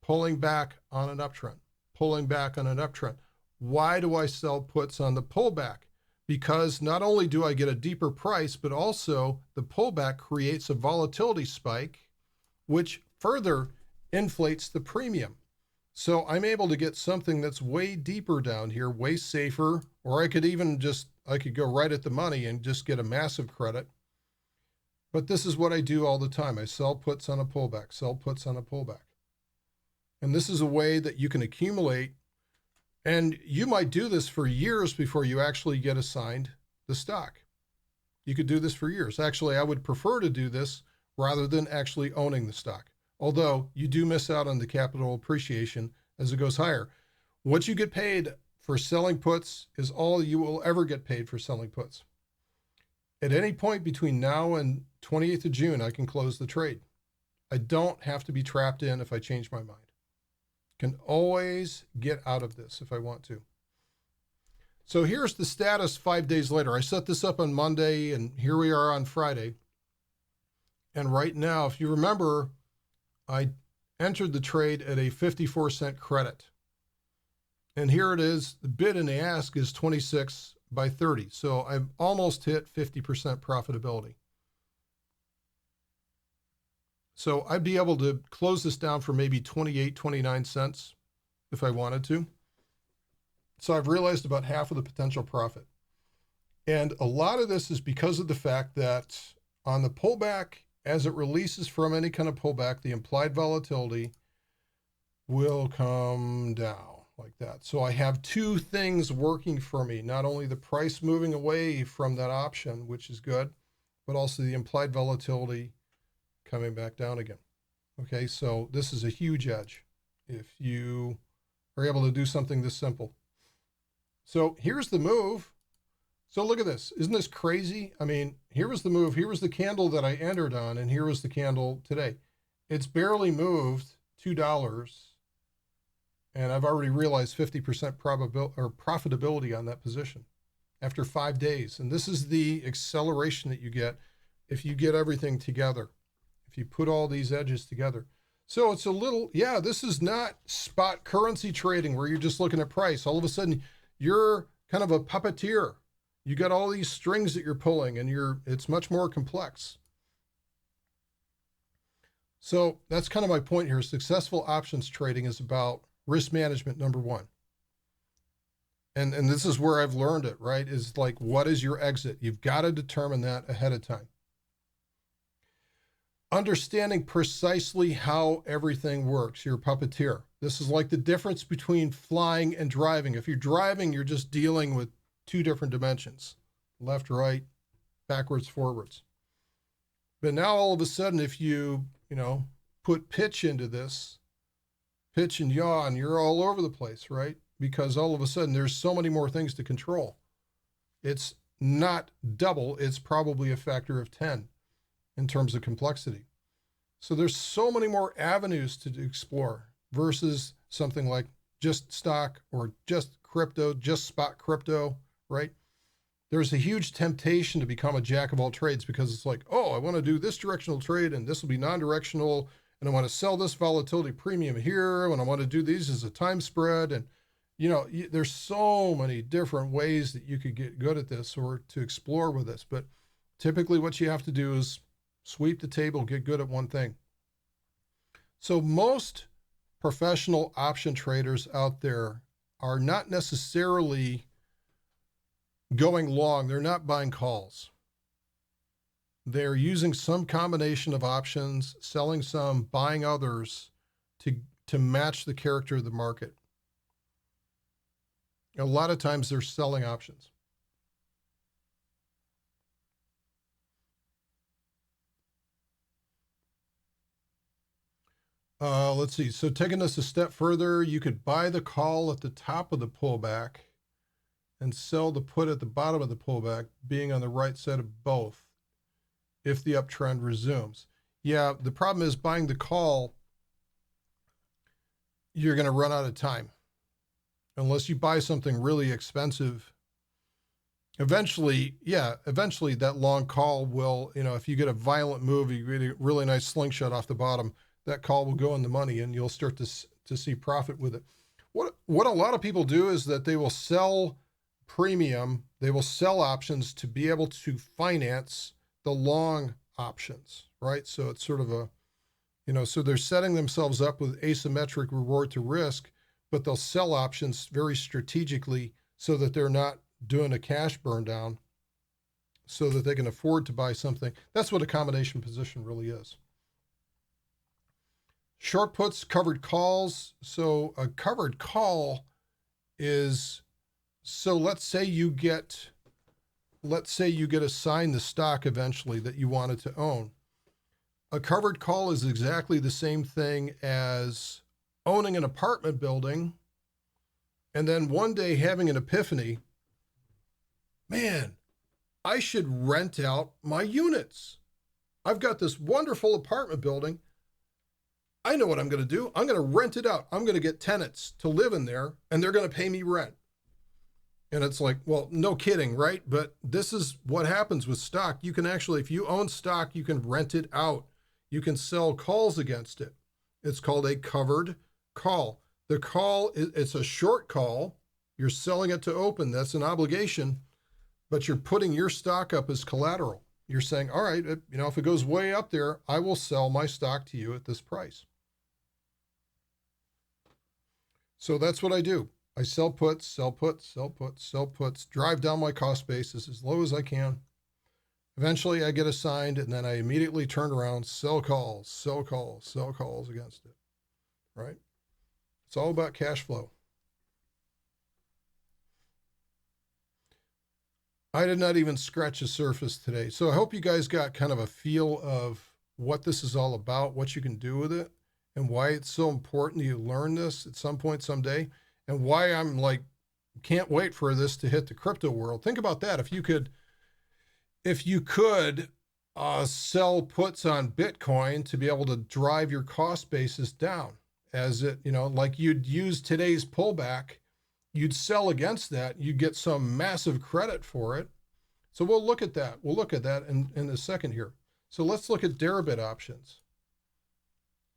Pulling back on an uptrend. Pulling back on an uptrend. Why do I sell puts on the pullback? Because not only do I get a deeper price, but also the pullback creates a volatility spike, which further inflates the premium. So I'm able to get something that's way deeper down here, way safer, or I could go right at the money and just get a massive credit. But this is what I do all the time. I sell puts on a pullback, sell puts on a pullback. And this is a way that you can accumulate And you might do this for years before you actually get assigned the stock. You could do this for years. Actually, I would prefer to do this rather than actually owning the stock. Although you do miss out on the capital appreciation as it goes higher. What you get paid for selling puts is all you will ever get paid for selling puts. At any point between now and 28th of June, I can close the trade. I don't have to be trapped in if I change my mind. Can always get out of this if I want to. So here's the status 5 days later. I set this up on Monday, and here we are on Friday. And right now, if you remember, I entered the trade at a 54-cent credit. And here it is. The bid and the ask is 26 by 30. So I've almost hit 50% profitability. So I'd be able to close this down for maybe 28, 29 cents if I wanted to. So I've realized about half of the potential profit. And a lot of this is because of the fact that on the pullback, as it releases from any kind of pullback, the implied volatility will come down like that. So I have two things working for me, not only the price moving away from that option, which is good, but also the implied volatility coming back down again. Okay, so this is a huge edge if you are able to do something this simple. So here's the move. So look at this. Isn't this crazy? I mean, here was the move. Here was the candle that I entered on, and here was the candle today. It's barely moved $2, and I've already realized 50% probability or profitability on that position after 5 days. And this is the acceleration that you get if you get everything together, if you put all these edges together. So it's a little, yeah, this is not spot currency trading where you're just looking at price. All of a sudden, you're kind of a puppeteer. You got all these strings that you're pulling, and it's much more complex. So that's kind of my point here. Successful options trading is about risk management, number one. And this is where I've learned it, right? Is like, what is your exit? You've got to determine that ahead of time. Understanding precisely how everything works. You're a puppeteer. This is like the difference between flying and driving. If you're driving, you're just dealing with two different dimensions, left, right, backwards, forwards. But now all of a sudden, if you put pitch into this, pitch and yaw, and you're all over the place, right? Because all of a sudden there's so many more things to control. It's not double, it's probably a factor of 10 in terms of complexity. So there's so many more avenues to explore versus something like just stock or just crypto, just spot crypto, right? There's a huge temptation to become a jack of all trades because it's like, oh, I want to do this directional trade and this will be non-directional, and I want to sell this volatility premium here, and I want to do these as a time spread. And, there's so many different ways that you could get good at this or to explore with this. But typically what you have to do is sweep the table, get good at one thing. So most professional option traders out there are not necessarily going long. They're not buying calls. They're using some combination of options, selling some, buying others to match the character of the market. A lot of times they're selling options. Let's see. So taking this a step further, you could buy the call at the top of the pullback and sell the put at the bottom of the pullback, being on the right side of both if the uptrend resumes. Yeah, the problem is buying the call, you're going to run out of time. Unless you buy something really expensive, eventually that long call will, if you get a violent move, you get a really nice slingshot off the bottom, that call will go in the money and you'll start to see profit with it. What a lot of people do is that they will sell premium, they will sell options to be able to finance the long options, right? So it's sort of so they're setting themselves up with asymmetric reward to risk, but they'll sell options very strategically so that they're not doing a cash burn down so that they can afford to buy something. That's what a combination position really is. Short puts, covered calls. So a covered call is, so let's say you get assigned the stock eventually that you wanted to own. A covered call is exactly the same thing as owning an apartment building and then one day having an epiphany. Man, I should rent out my units. I've got this wonderful apartment building. I know what I'm going to do. I'm going to rent it out. I'm going to get tenants to live in there, and they're going to pay me rent. And it's like, well, no kidding, right? But this is what happens with stock. You can actually, if you own stock, you can rent it out. You can sell calls against it. It's called a covered call. The call, it's a short call. You're selling it to open. That's an obligation, but you're putting your stock up as collateral. You're saying, all right, if it goes way up there, I will sell my stock to you at this price. So that's what I do. I sell puts, sell puts, sell puts, sell puts, drive down my cost basis as low as I can. Eventually I get assigned, and then I immediately turn around, sell calls, sell calls, sell calls against it, right? It's all about cash flow. I did not even scratch the surface today. So I hope you guys got kind of a feel of what this is all about, what you can do with it, and why it's so important you learn this at some point someday, and why I'm like, can't wait for this to hit the crypto world. Think about that. If you could sell puts on Bitcoin to be able to drive your cost basis down, as it, like you'd use today's pullback, you'd sell against that, you'd get some massive credit for it. So we'll look at that. We'll look at that in a second here. So let's look at Deribit options.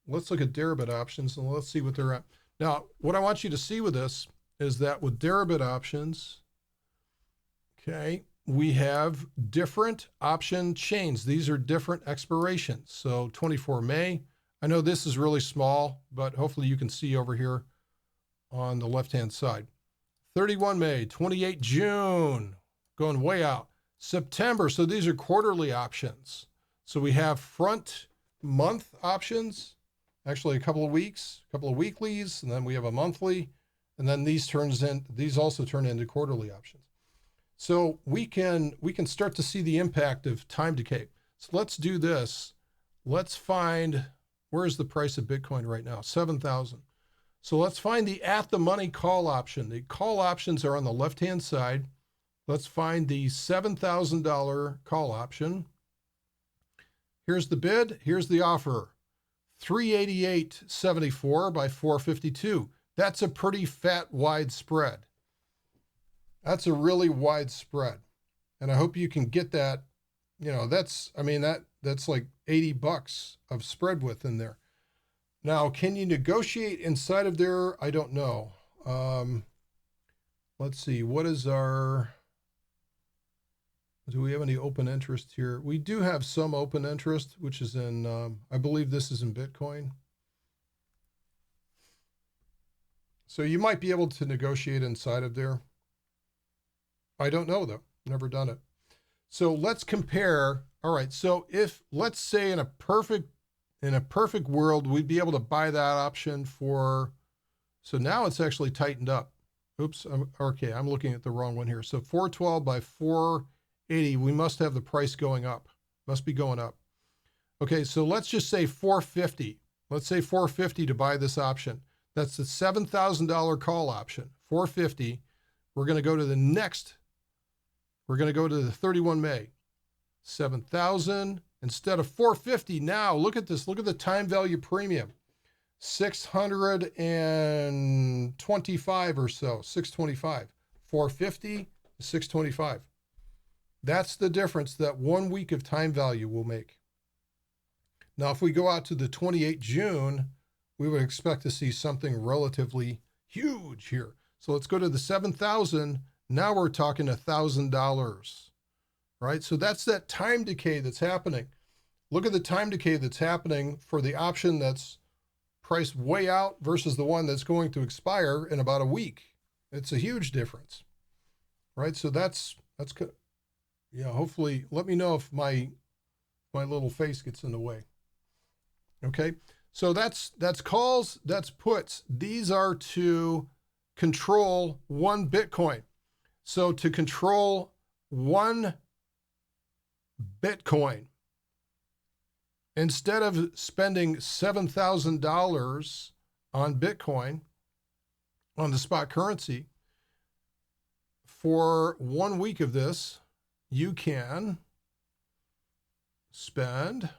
Let's look at Deribit options and let's see what they're at. Now, what I want you to see with this is that with Deribit options, okay, we have different option chains. These are different expirations. So 24 May, I know this is really small, but hopefully you can see over here on the left-hand side. 31 May, 28 June, going way out. September, so these are quarterly options. So we have front month options, actually a couple of weeks, a couple of weeklies, and then we have a monthly, and then these also turn into quarterly options. So we can start to see the impact of time decay. So let's do this. Let's find, where's the price of Bitcoin right now? 7,000. So let's find the at the money call option. The call options are on the left-hand side. Let's find the $7,000 call option. Here's the bid. Here's the offer. 388.74 by 452. That's a pretty fat, wide spread. That's a really wide spread. And I hope you can get that. That's like $80 of spread width in there. Now, can you negotiate inside of there? I don't know. Let's see. Do we have any open interest here? We do have some open interest, which is in, I believe this is in Bitcoin. So you might be able to negotiate inside of there. I don't know though, never done it. So let's compare. All right. So if, let's say in a perfect world, we'd be able to buy that option for, so now it's actually tightened up. Oops. Okay. I'm looking at the wrong one here. So 412 by 480, we must have the price going up, must be going up. Okay. So let's just say 450. Let's say 450 to buy this option. That's the $7,000 call option, 450. We're going to go to the next. We're going to go to the 31 May, 7,000 instead of 450. Now look at this. Look at the time value premium, 625 or so, 625, 450 to 625. That's the difference that 1 week of time value will make. Now, if we go out to the 28 June, we would expect to see something relatively huge here. So let's go to the 7,000. Now we're talking $1,000, right? So that's that time decay that's happening. Look at the time decay that's happening for the option that's priced way out versus the one that's going to expire in about a week. It's a huge difference, right? So that's good. Yeah, hopefully, let me know if my little face gets in the way. Okay, so that's calls, that's puts. These are to control one Bitcoin. So to control one Bitcoin, instead of spending $7,000 on Bitcoin, on the spot currency, for 1 week of this, you can spend,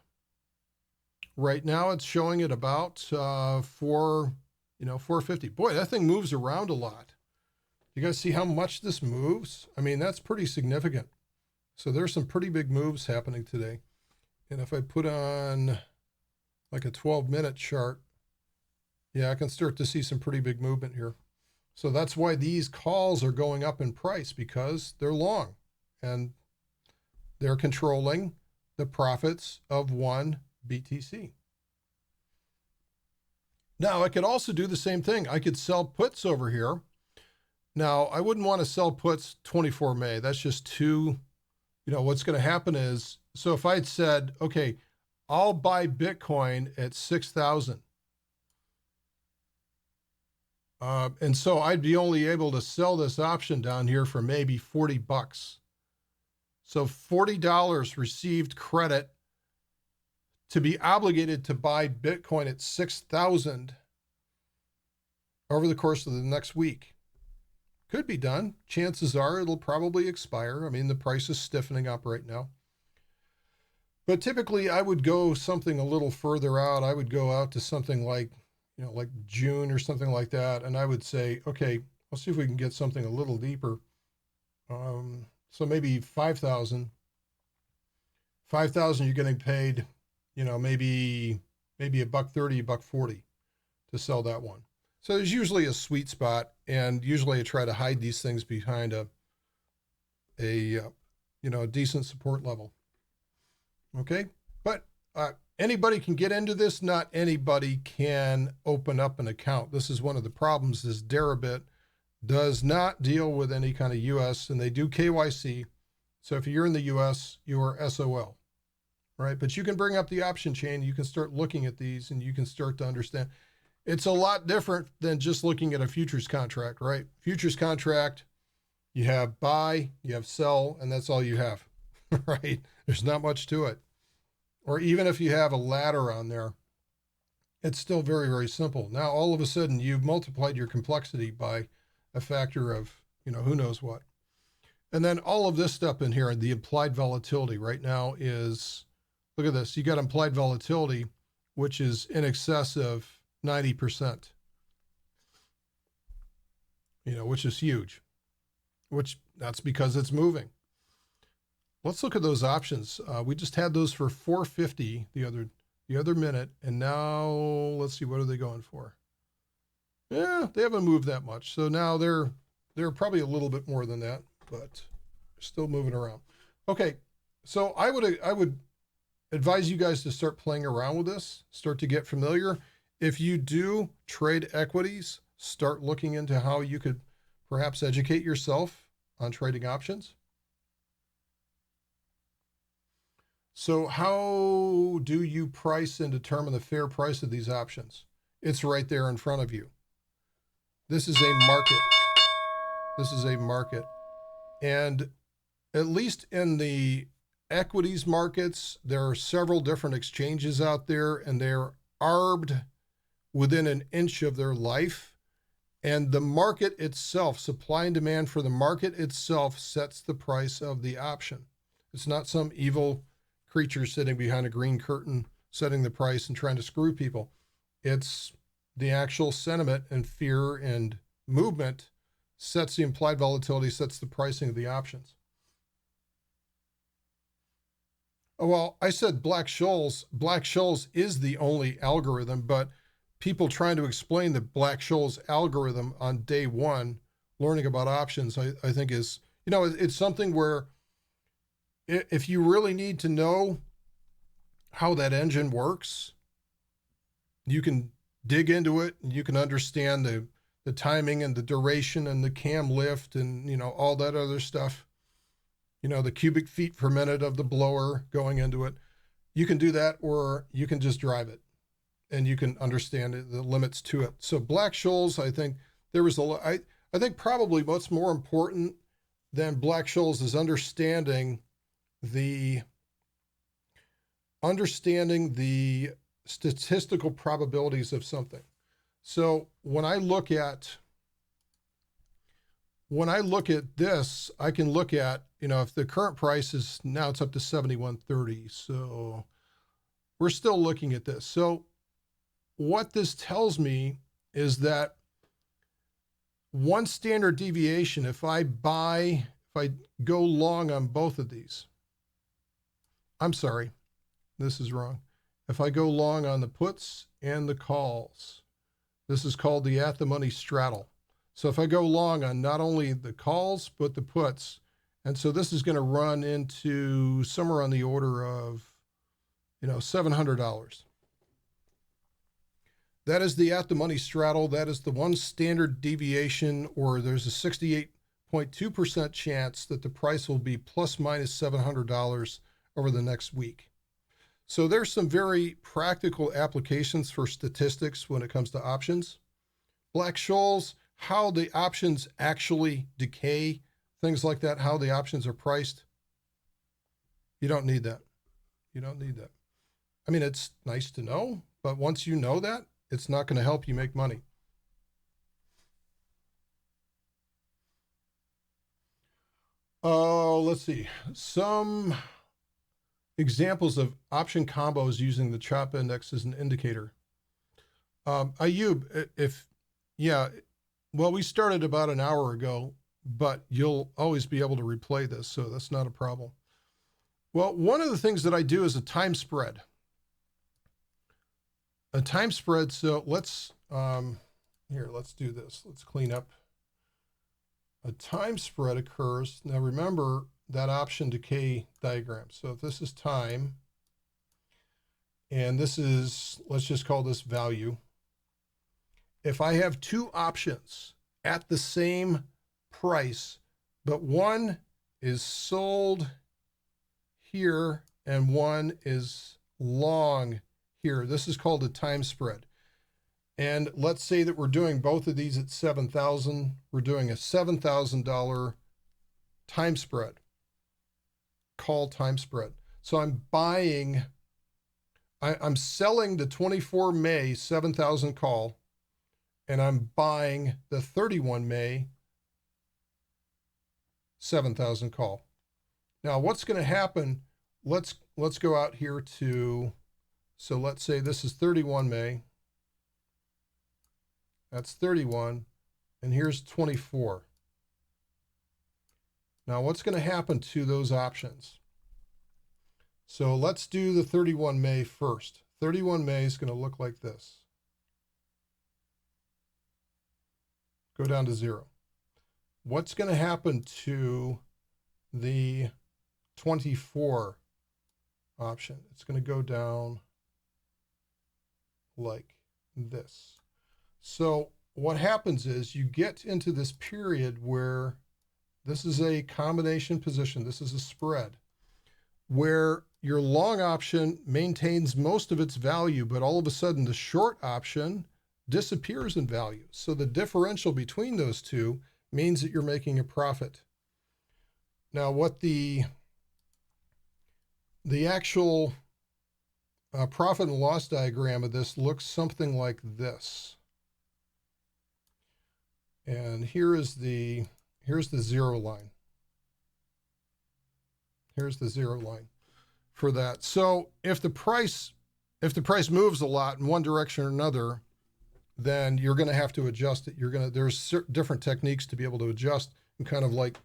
right now it's showing at about $450. Boy, that thing moves around a lot. You guys see how much this moves? I mean, that's pretty significant. So there's some pretty big moves happening today. And if I put on like a 12-minute chart, yeah, I can start to see some pretty big movement here. So that's why these calls are going up in price, because they're long and they're controlling the profits of one BTC. Now, I could also do the same thing. I could sell puts over here. Now, I wouldn't want to sell puts 24 May. That's just too, what's going to happen is, so if I had said, okay, I'll buy Bitcoin at 6,000. And so I'd be only able to sell this option down here for maybe $40. So $40 received credit to be obligated to buy Bitcoin at 6,000 over the course of the next week. Could be done. Chances are it'll probably expire. I mean, the price is stiffening up right now. But typically I would go something a little further out. I would go out to something like, like June or something like that. And I would say, okay, let's see if we can get something a little deeper. So maybe 5,000. 5,000, you're getting paid, maybe $1.30, $1.40 to sell that one. So there's usually a sweet spot, and usually I try to hide these things behind a decent support level. Okay, but anybody can get into this. Not anybody can open up an account. This is one of the problems. Is Deribit does not deal with any kind of U.S. and they do KYC. So if you're in the U.S., you are SOL, right? But you can bring up the option chain. You can start looking at these, and you can start to understand. It's a lot different than just looking at a futures contract, right? Futures contract, you have buy, you have sell, and that's all you have, right? There's not much to it. Or even if you have a ladder on there, it's still very, very simple. Now, all of a sudden, you've multiplied your complexity by a factor of, who knows what. And then all of this stuff in here, the implied volatility right now is, look at this. You got implied volatility, which is in excess of 90%, which is huge, that's because it's moving. Let's look at those options. We just had those for 450 the other minute. And now let's see, what are they going for? Yeah, they haven't moved that much. So now they're probably a little bit more than that, but they're still moving around. Okay. So I would advise you guys to start playing around with this, start to get familiar. If you do trade equities, start looking into how you could perhaps educate yourself on trading options. So how do you price and determine the fair price of these options? It's right there in front of you. This is a market. This is a market. And at least in the equities markets, there are several different exchanges out there, and they're arbed within an inch of their life. And the market itself, supply and demand for the market itself, sets the price of the option. It's not some evil creature sitting behind a green curtain setting the price and trying to screw people. It's the actual sentiment and fear and movement sets the implied volatility, sets the pricing of the options. Oh, well, I said Black-Scholes. Black-Scholes is the only algorithm, but people trying to explain the Black-Scholes algorithm on day one, learning about options, I think is, it's something where if you really need to know how that engine works, you can dig into it and you can understand the timing and the duration and the cam lift and, all that other stuff, the cubic feet per minute of the blower going into it. You can do that, or you can just drive it and you can understand the limits to it. So Black-Scholes, I think there was I think probably what's more important than Black-Scholes is the understanding the statistical probabilities of something. So when I look at this, I can look at, if the current price is now, it's up to 71.30. So we're still looking at this. So what this tells me is that one standard deviation, if I go long on both of these, I'm sorry, this is wrong. If I go long on the puts and the calls, this is called the at the money straddle. So if I go long on not only the calls, but the puts, and so this is going to run into somewhere on the order of, $700. That is the at the money straddle. That is the one standard deviation, or there's a 68.2% chance that the price will be plus minus $700 over the next week. So there's some very practical applications for statistics when it comes to options. Black-Scholes, how the options actually decay, things like that, how the options are priced. You don't need that. You don't need that. I mean, it's nice to know, but once you know that, it's not going to help you make money. Let's see. Some examples of option combos using the CHOP index as an indicator. Ayub, well, we started about an hour ago, but you'll always be able to replay this, so that's not a problem. Well, one of the things that I do is a time spread. A time spread, so let's do this. Let's clean up. A time spread occurs. Now remember that option decay diagram. So if this is time, and this is, let's just call this value. If I have two options at the same price, but one is sold here and one is long here, this is called a time spread. And let's say that we're doing both of these at 7,000. We're doing a $7,000 time spread, call time spread. So I'm selling the 24 May 7,000 call, and I'm buying the 31 May 7,000 call. Now what's going to happen? Let's go out here to, so let's say this is 31 May. That's 31, and here's 24. Now what's going to happen to those options? So let's do the 31 May first. 31 May is going to look like this. Go down to 0. What's going to happen to the 24 option? It's going to go down like this. So what happens is you get into this period where this is a combination position. This is a spread where your long option maintains most of its value, but all of a sudden the short option disappears in value. So the differential between those two means that you're making a profit. Now what the actual profit and loss diagram of this looks something like this. And here's the zero line. Here's the zero line for that. So if the price moves a lot in one direction or another, then you're going to have to adjust it. There's different techniques to be able to adjust and kind of like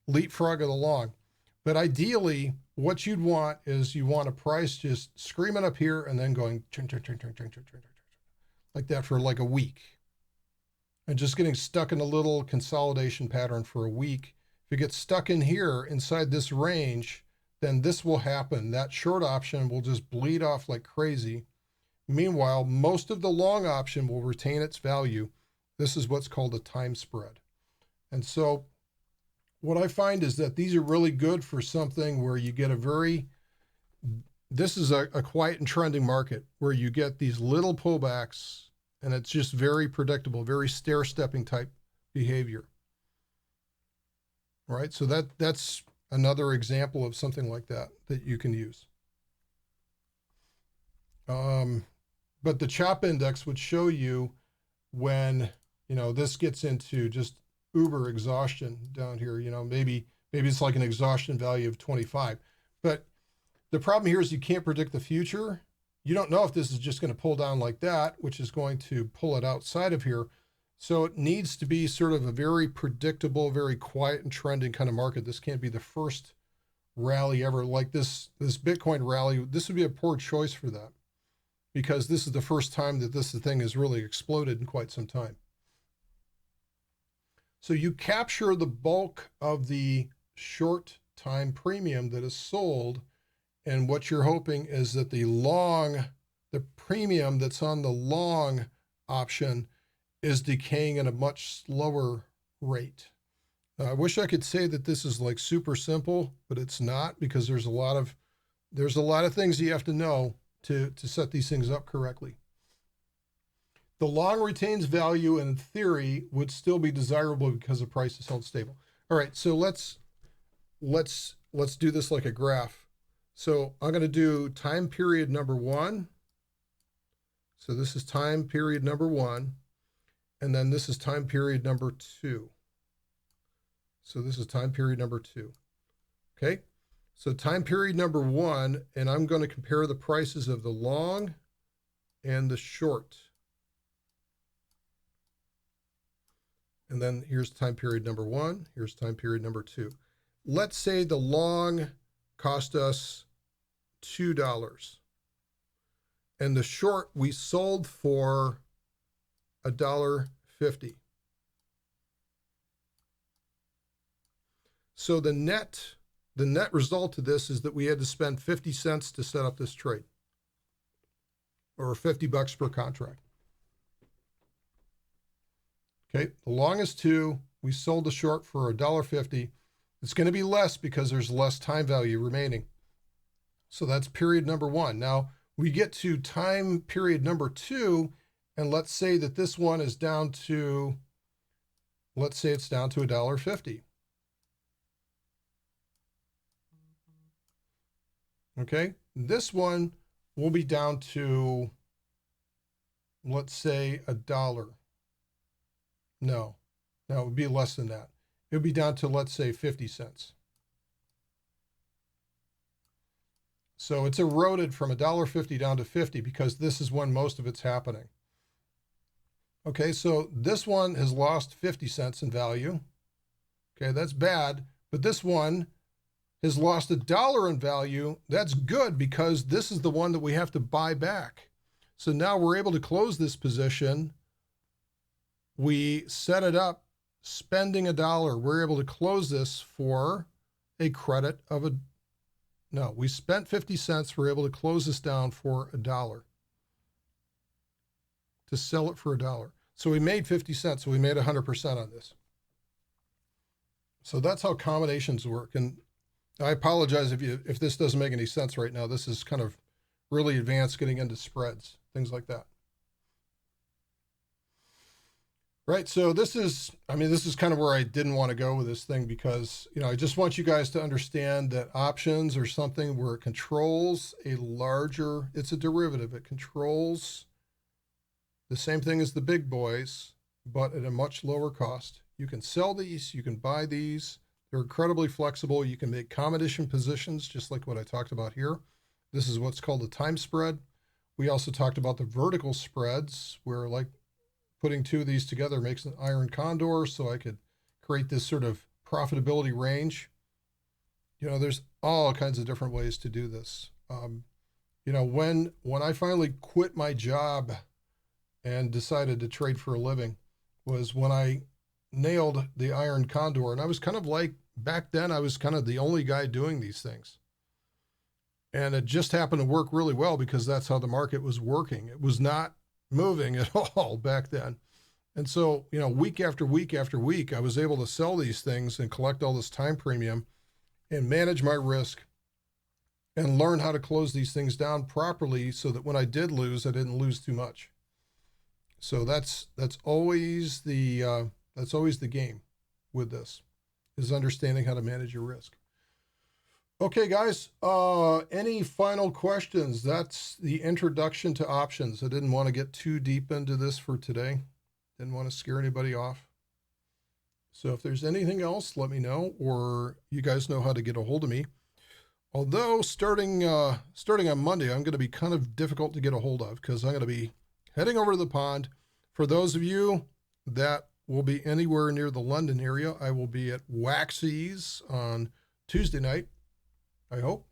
leapfrog it along. But ideally, what you'd want is you want a price just screaming up here and then going like that for like a week. And just getting stuck in a little consolidation pattern for a week. If you get stuck in here inside this range, then this will happen. That short option will just bleed off like crazy. Meanwhile, most of the long option will retain its value. This is what's called a time spread. And so what I find is that these are really good for something where you get this is a quiet and trending market where you get these little pullbacks And it's just very predictable, very stair-stepping type behavior. Right? So that's another example of something like that you can use. But the CHOP index would show you when, this gets into just uber exhaustion down here, maybe it's like an exhaustion value of 25. But the problem here is you can't predict the future. You don't know if this is just going to pull down like that, which is going to pull it outside of here. So it needs to be sort of a very predictable, very quiet and trending kind of market. This can't be the first rally ever. Like this Bitcoin rally, this would be a poor choice for that, because this is the first time that this thing has really exploded in quite some time. So you capture the bulk of the short time premium that is sold, and what you're hoping is that the premium that's on the long option is decaying at a much slower rate. I wish I could say that this is like super simple, but it's not, because there's a lot of things you have to know to set these things up correctly. The long retains value, and in theory would still be desirable because the price is held stable. All right, so let's do this like a graph. So I'm going to do time period number 1. So this is time period number 1, and then this is time period number 2. So this is time period number 2. Okay, so time period number 1, and I'm going to compare the prices of the long and the short. And then here's time period number 1, here's time period number 2. Let's say the long cost us $2, and the short we sold for $1.50. So the net result of this is that we had to spend 50 cents to set up this trade, or $50 per contract. Okay, the long is 2. We sold the short for $1.50. It's going to be less because there's less time value remaining. So that's period number 1. Now we get to time period number 2, and let's say that this one is down to, let's say it's down to $1.50. Okay, this one will be down to, let's say, $1. No, it would be less than that. It would be down to, let's say, 50 cents. So it's eroded from $1.50 down to 50 because this is when most of it's happening. Okay, so this one has lost 50 cents in value. Okay, that's bad, but this one has lost $1 in value. That's good, because this is the one that we have to buy back. So now we're able to close this position. We set it up spending $1. We're able to close this for a credit of we spent 50 cents. We're able to close this down for $1, to sell it for $1. So we made 50 cents. So we made 100% on this. So that's how combinations work. And I apologize if this doesn't make any sense right now. This is kind of really advanced, getting into spreads, things like that. Right, so this is kind of where I didn't want to go with this thing, because, I just want you guys to understand that options are something where it controls it's a derivative. It controls the same thing as the big boys, but at a much lower cost. You can sell these, you can buy these. They're incredibly flexible. You can make combination positions, just like what I talked about here. This is what's called a time spread. We also talked about the vertical spreads, where like putting 2 of these together makes an iron condor, so I could create this sort of profitability range. There's all kinds of different ways to do this. When I finally quit my job and decided to trade for a living was when I nailed the iron condor. And I was kind of like, back then, I was kind of the only guy doing these things. And it just happened to work really well, because that's how the market was working. It was not moving at all back then. And so, week after week after week, I was able to sell these things and collect all this time premium and manage my risk and learn how to close these things down properly, so that when I did lose, I didn't lose too much. So that's always the game with this, is understanding how to manage your risk. Okay, guys, any final questions? That's the introduction to options. I didn't want to get too deep into this for today. Didn't want to scare anybody off. So if there's anything else, let me know, or you guys know how to get a hold of me. Although starting on Monday, I'm going to be kind of difficult to get a hold of because I'm going to be heading over to the pond. For those of you that will be anywhere near the London area, I will be at Waxy's on Tuesday night, I hope.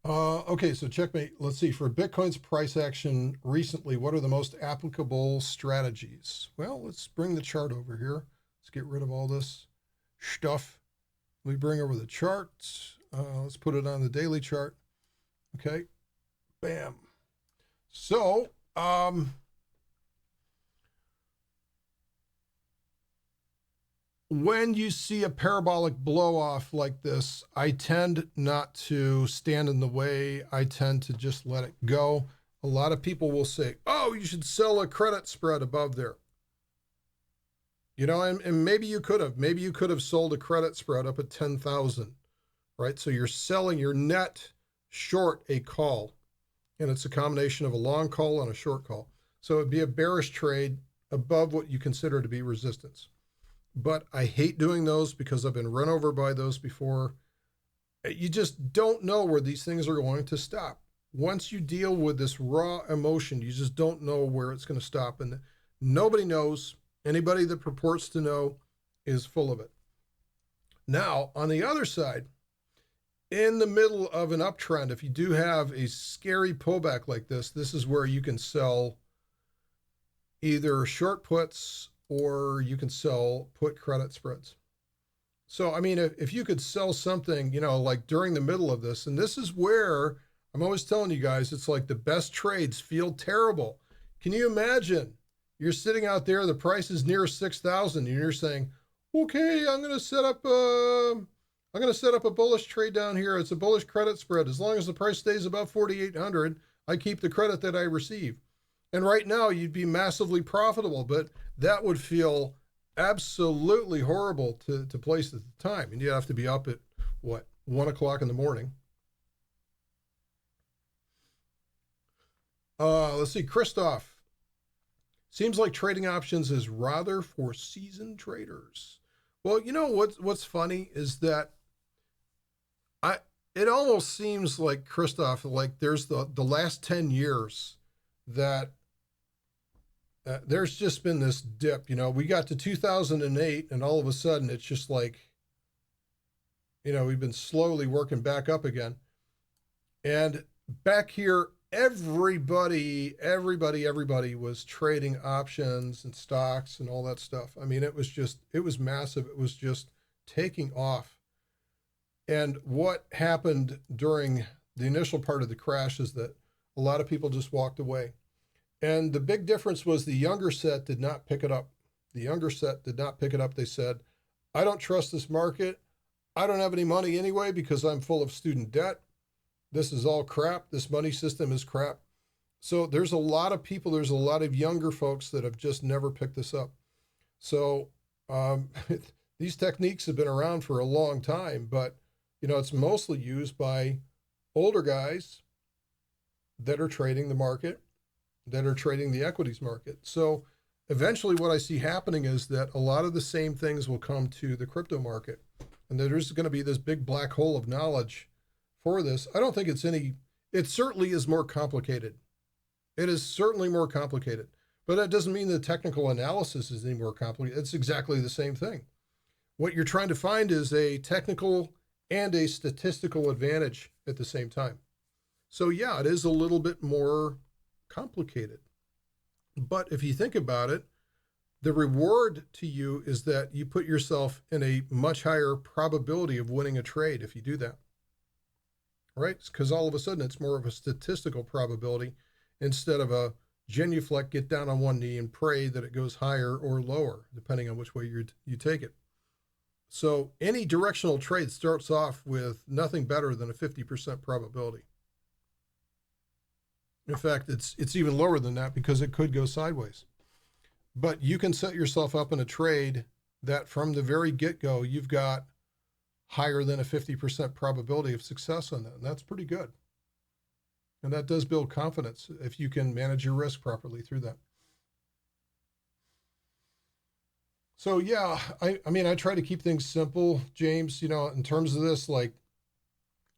Okay, so checkmate. Let's see. For Bitcoin's price action recently, what are the most applicable strategies? Well, let's bring the chart over here. Let's get rid of all this stuff. We bring over the charts. Let's put it on the daily chart. Okay. Bam. So, when you see a parabolic blow off like this, I tend not to stand in the way. I tend to just let it go. A lot of people will say, oh, you should sell a credit spread above there. You know, and maybe you could have sold a credit spread up at 10,000, right? So you're selling your net short a call, and it's a combination of a long call and a short call. So it'd be a bearish trade above what you consider to be resistance. But I hate doing those because I've been run over by those before. You just don't know where these things are going to stop. Once you deal with this raw emotion, you just don't know where it's going to stop. And nobody knows. Anybody that purports to know is full of it. Now, on the other side, in the middle of an uptrend, if you do have a scary pullback like this, this is where you can sell either short puts or you can sell put credit spreads. So, I mean, if you could sell something, you know, like during the middle of this, and this is where I'm always telling you guys, it's like the best trades feel terrible. Can you imagine? You're sitting out there, the price is near 6,000, and you're saying, okay, I'm going to set up a bullish trade down here. It's a bullish credit spread. As long as the price stays above 4,800, I keep the credit that I receive. And right now you'd be massively profitable, but that would feel absolutely horrible to place at the time. And you'd have to be up at, 1 o'clock in the morning. Let's see, Christoph. Seems like trading options is rather for seasoned traders. Well, you know what's funny is that it almost seems like, Christoph, like there's the last 10 years that there's just been this dip. You know, we got to 2008 and all of a sudden it's just like, you know, we've been slowly working back up again. And back here, everybody was trading options and stocks and all that stuff. I mean, it was massive. It was just taking off. And what happened during the initial part of the crash is that a lot of people just walked away. And the big difference was the younger set did not pick it up. The younger set did not pick it up. They said, I don't trust this market. I don't have any money anyway because I'm full of student debt. This is all crap. This money system is crap. So there's a lot of people, there's a lot of younger folks that have just never picked this up. So these techniques have been around for a long time, but you know, it's mostly used by older guys that are trading the market, that are trading the equities market. So eventually what I see happening is that a lot of the same things will come to the crypto market. And there's going to be this big black hole of knowledge for this. I don't think it certainly is more complicated. It is certainly more complicated, but that doesn't mean the technical analysis is any more complicated. It's exactly the same thing. What you're trying to find is a technical and a statistical advantage at the same time. So yeah, it is a little bit more complicated. But if you think about it, the reward to you is that you put yourself in a much higher probability of winning a trade if you do that. Right? Because all of a sudden it's more of a statistical probability instead of a genuflect, get down on one knee and pray that it goes higher or lower, depending on which way you take it. So any directional trade starts off with nothing better than a 50% probability. In fact, it's even lower than that because it could go sideways. But you can set yourself up in a trade that from the very get-go, you've got higher than a 50% probability of success on that. And that's pretty good. And that does build confidence if you can manage your risk properly through that. So yeah, I mean, I try to keep things simple, James, in terms of this, like,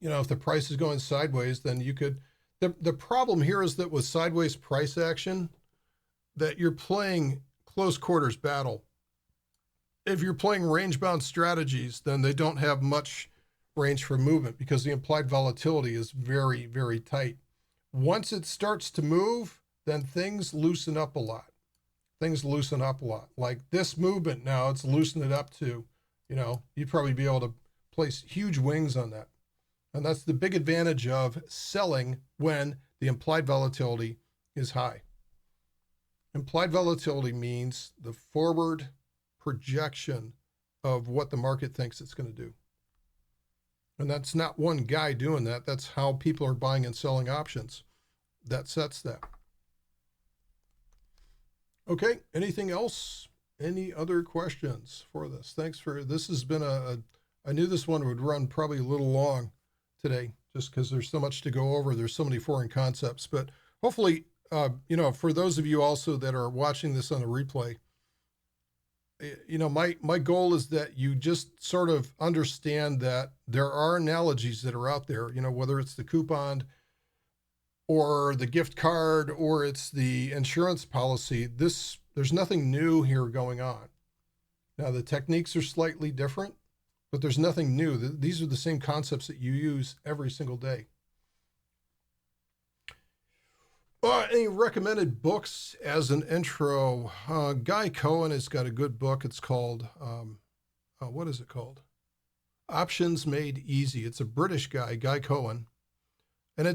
if the price is going sideways, then you could, the problem here is that with sideways price action, that you're playing close quarters battle. If you're playing range bound strategies, then they don't have much range for movement because the implied volatility is very, very tight. Once it starts to move, then things loosen up a lot. Things loosen up a lot. Like this movement now, it's loosened it up to, you'd probably be able to place huge wings on that. And that's the big advantage of selling when the implied volatility is high. Implied volatility means the forward projection of what the market thinks it's going to do. And that's not one guy doing that. That's how people are buying and selling options. That sets that. Okay, anything else? Any other questions for this? Thanks for, this has been I knew this one would run probably a little long today, just because there's so much to go over. There's so many foreign concepts, but hopefully, for those of you also that are watching this on a replay, my goal is that you just sort of understand that there are analogies that are out there, whether it's the coupon or the gift card or it's the insurance policy. There's nothing new here going on. Now, the techniques are slightly different, but there's nothing new. These are the same concepts that you use every single day. Any recommended books as an intro? Guy Cohen has got a good book. It's called, what is it called? Options Made Easy. It's a British guy, Guy Cohen. And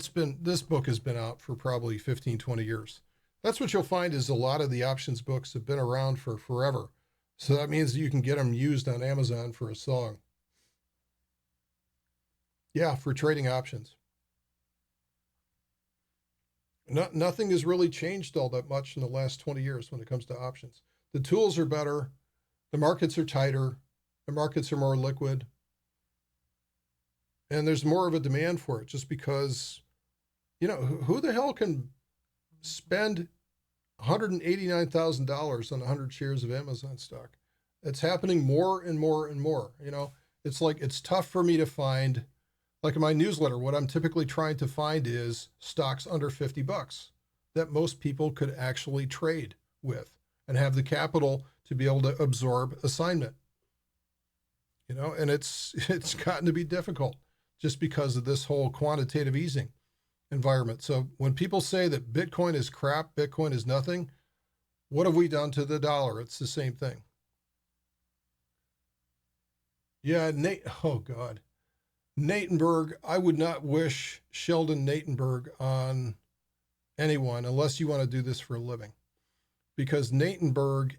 this book has been out for probably 15, 20 years. That's what you'll find is a lot of the options books have been around for forever. So that means you can get them used on Amazon for a song. Yeah, for trading options. Nothing has really changed all that much in the last 20 years when it comes to options. The tools are better. The markets are tighter. The markets are more liquid. And there's more of a demand for it just because, who the hell can spend $189,000 on 100 shares of Amazon stock? It's happening more and more and more. It's like it's tough for me to find. Like in my newsletter, what I'm typically trying to find is stocks under $50 that most people could actually trade with and have the capital to be able to absorb assignment. And it's gotten to be difficult just because of this whole quantitative easing environment. So when people say that Bitcoin is crap, Bitcoin is nothing, what have we done to the dollar? It's the same thing. Yeah, Nate, oh God. Natenberg, I would not wish Sheldon Natenberg on anyone unless you want to do this for a living. Because Natenberg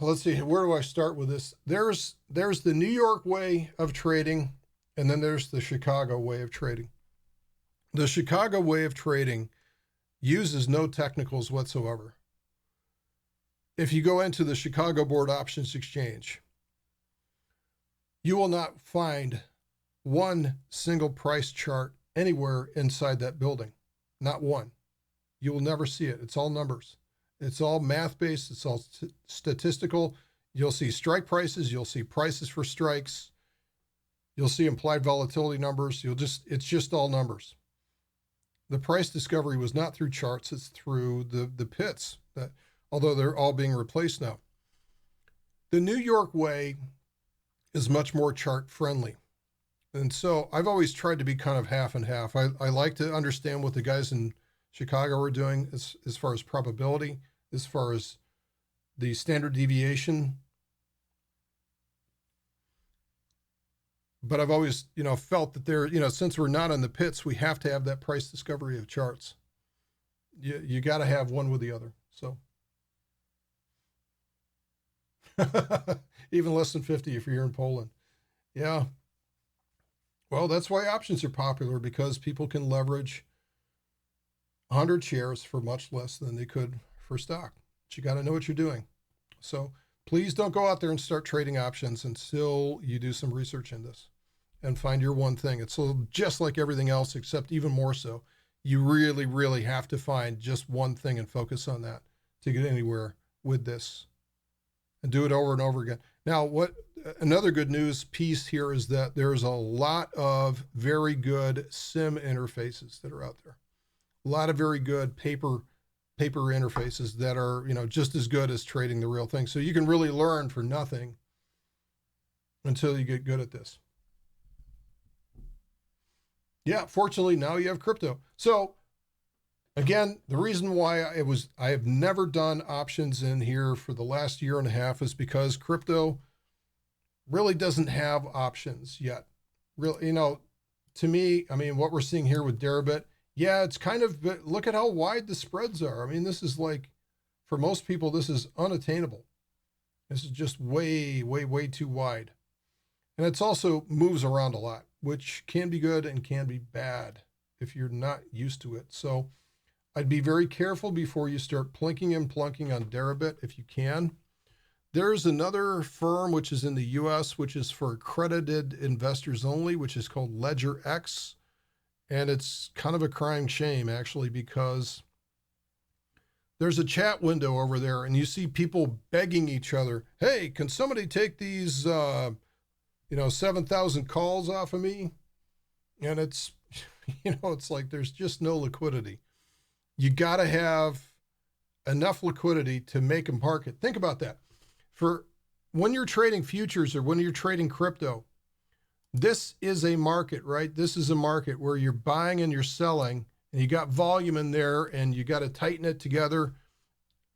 let's see, where do I start with this? There's the New York way of trading, and then there's the Chicago way of trading. The Chicago way of trading uses no technicals whatsoever. If you go into the Chicago Board Options Exchange, you will not find one single price chart anywhere inside that building. Not one. You will never see it. It's all numbers. It's all math-based. It's all statistical. You'll see strike prices. You'll see prices for strikes. You'll see implied volatility numbers. It's just all numbers. The price discovery was not through charts. It's through the pits, that, although they're all being replaced now. The New York way is much more chart friendly. And so I've always tried to be kind of half and half. I like to understand what the guys in Chicago are doing as far as probability, as far as the standard deviation. But I've always, felt that there, since we're not in the pits, we have to have that price discovery of charts. You got to have one with the other. So even less than 50 if you're in Poland. Yeah. Well, that's why options are popular, because people can leverage 100 shares for much less than they could for stock. But you got to know what you're doing. So please don't go out there and start trading options until you do some research in this and find your one thing. It's just like everything else, except even more so. You really, really have to find just one thing and focus on that to get anywhere with this, and do it over and over again. Now, another good news piece here is that there's a lot of very good sim interfaces that are out there. A lot of very good paper interfaces that are, just as good as trading the real thing. So you can really learn for nothing until you get good at this. Yeah, fortunately now you have crypto. So again, the reason why I have never done options in here for the last year and a half is because crypto really doesn't have options yet. Really, to me, I mean, what we're seeing here with Deribit, yeah, it's kind of, look at how wide the spreads are. I mean, this is like, for most people, this is unattainable. This is just way, way, way too wide. And it's also moves around a lot, which can be good and can be bad if you're not used to it. So I'd be very careful before you start plinking and plunking on Deribit if you can. There's another firm which is in the US, which is for accredited investors only, which is called LedgerX. And it's kind of a crying shame, actually, because there's a chat window over there and you see people begging each other, hey, can somebody take these, 7,000 calls off of me? And it's, it's like there's just no liquidity. You got to have enough liquidity to make a market. Think about that. For when you're trading futures or when you're trading crypto, this is a market, right? This is a market where you're buying and you're selling, and you got volume in there, and you got to tighten it together.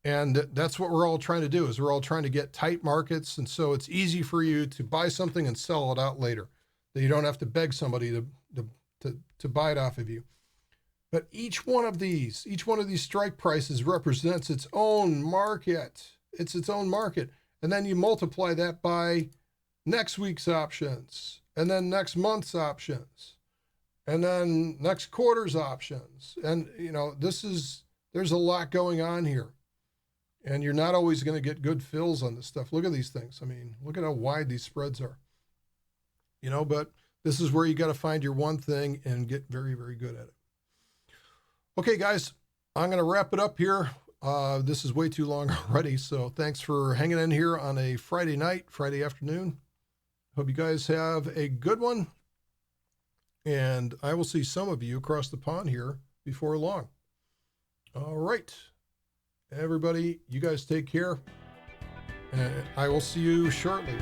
And that's what we're all trying to do, is we're all trying to get tight markets. And so it's easy for you to buy something and sell it out later, that you don't have to beg somebody to buy it off of you. But each one of these strike prices represents its own market. It's its own market. And then you multiply that by next week's options, and then next month's options, and then next quarter's options. And, there's a lot going on here. And you're not always going to get good fills on this stuff. Look at these things. I mean, look at how wide these spreads are. But this is where you got to find your one thing and get very, very good at it. Okay, guys, I'm going to wrap it up here. This is way too long already, so thanks for hanging in here on a Friday night, Friday afternoon. Hope you guys have a good one, and I will see some of you across the pond here before long. All right, everybody, you guys take care, and I will see you shortly.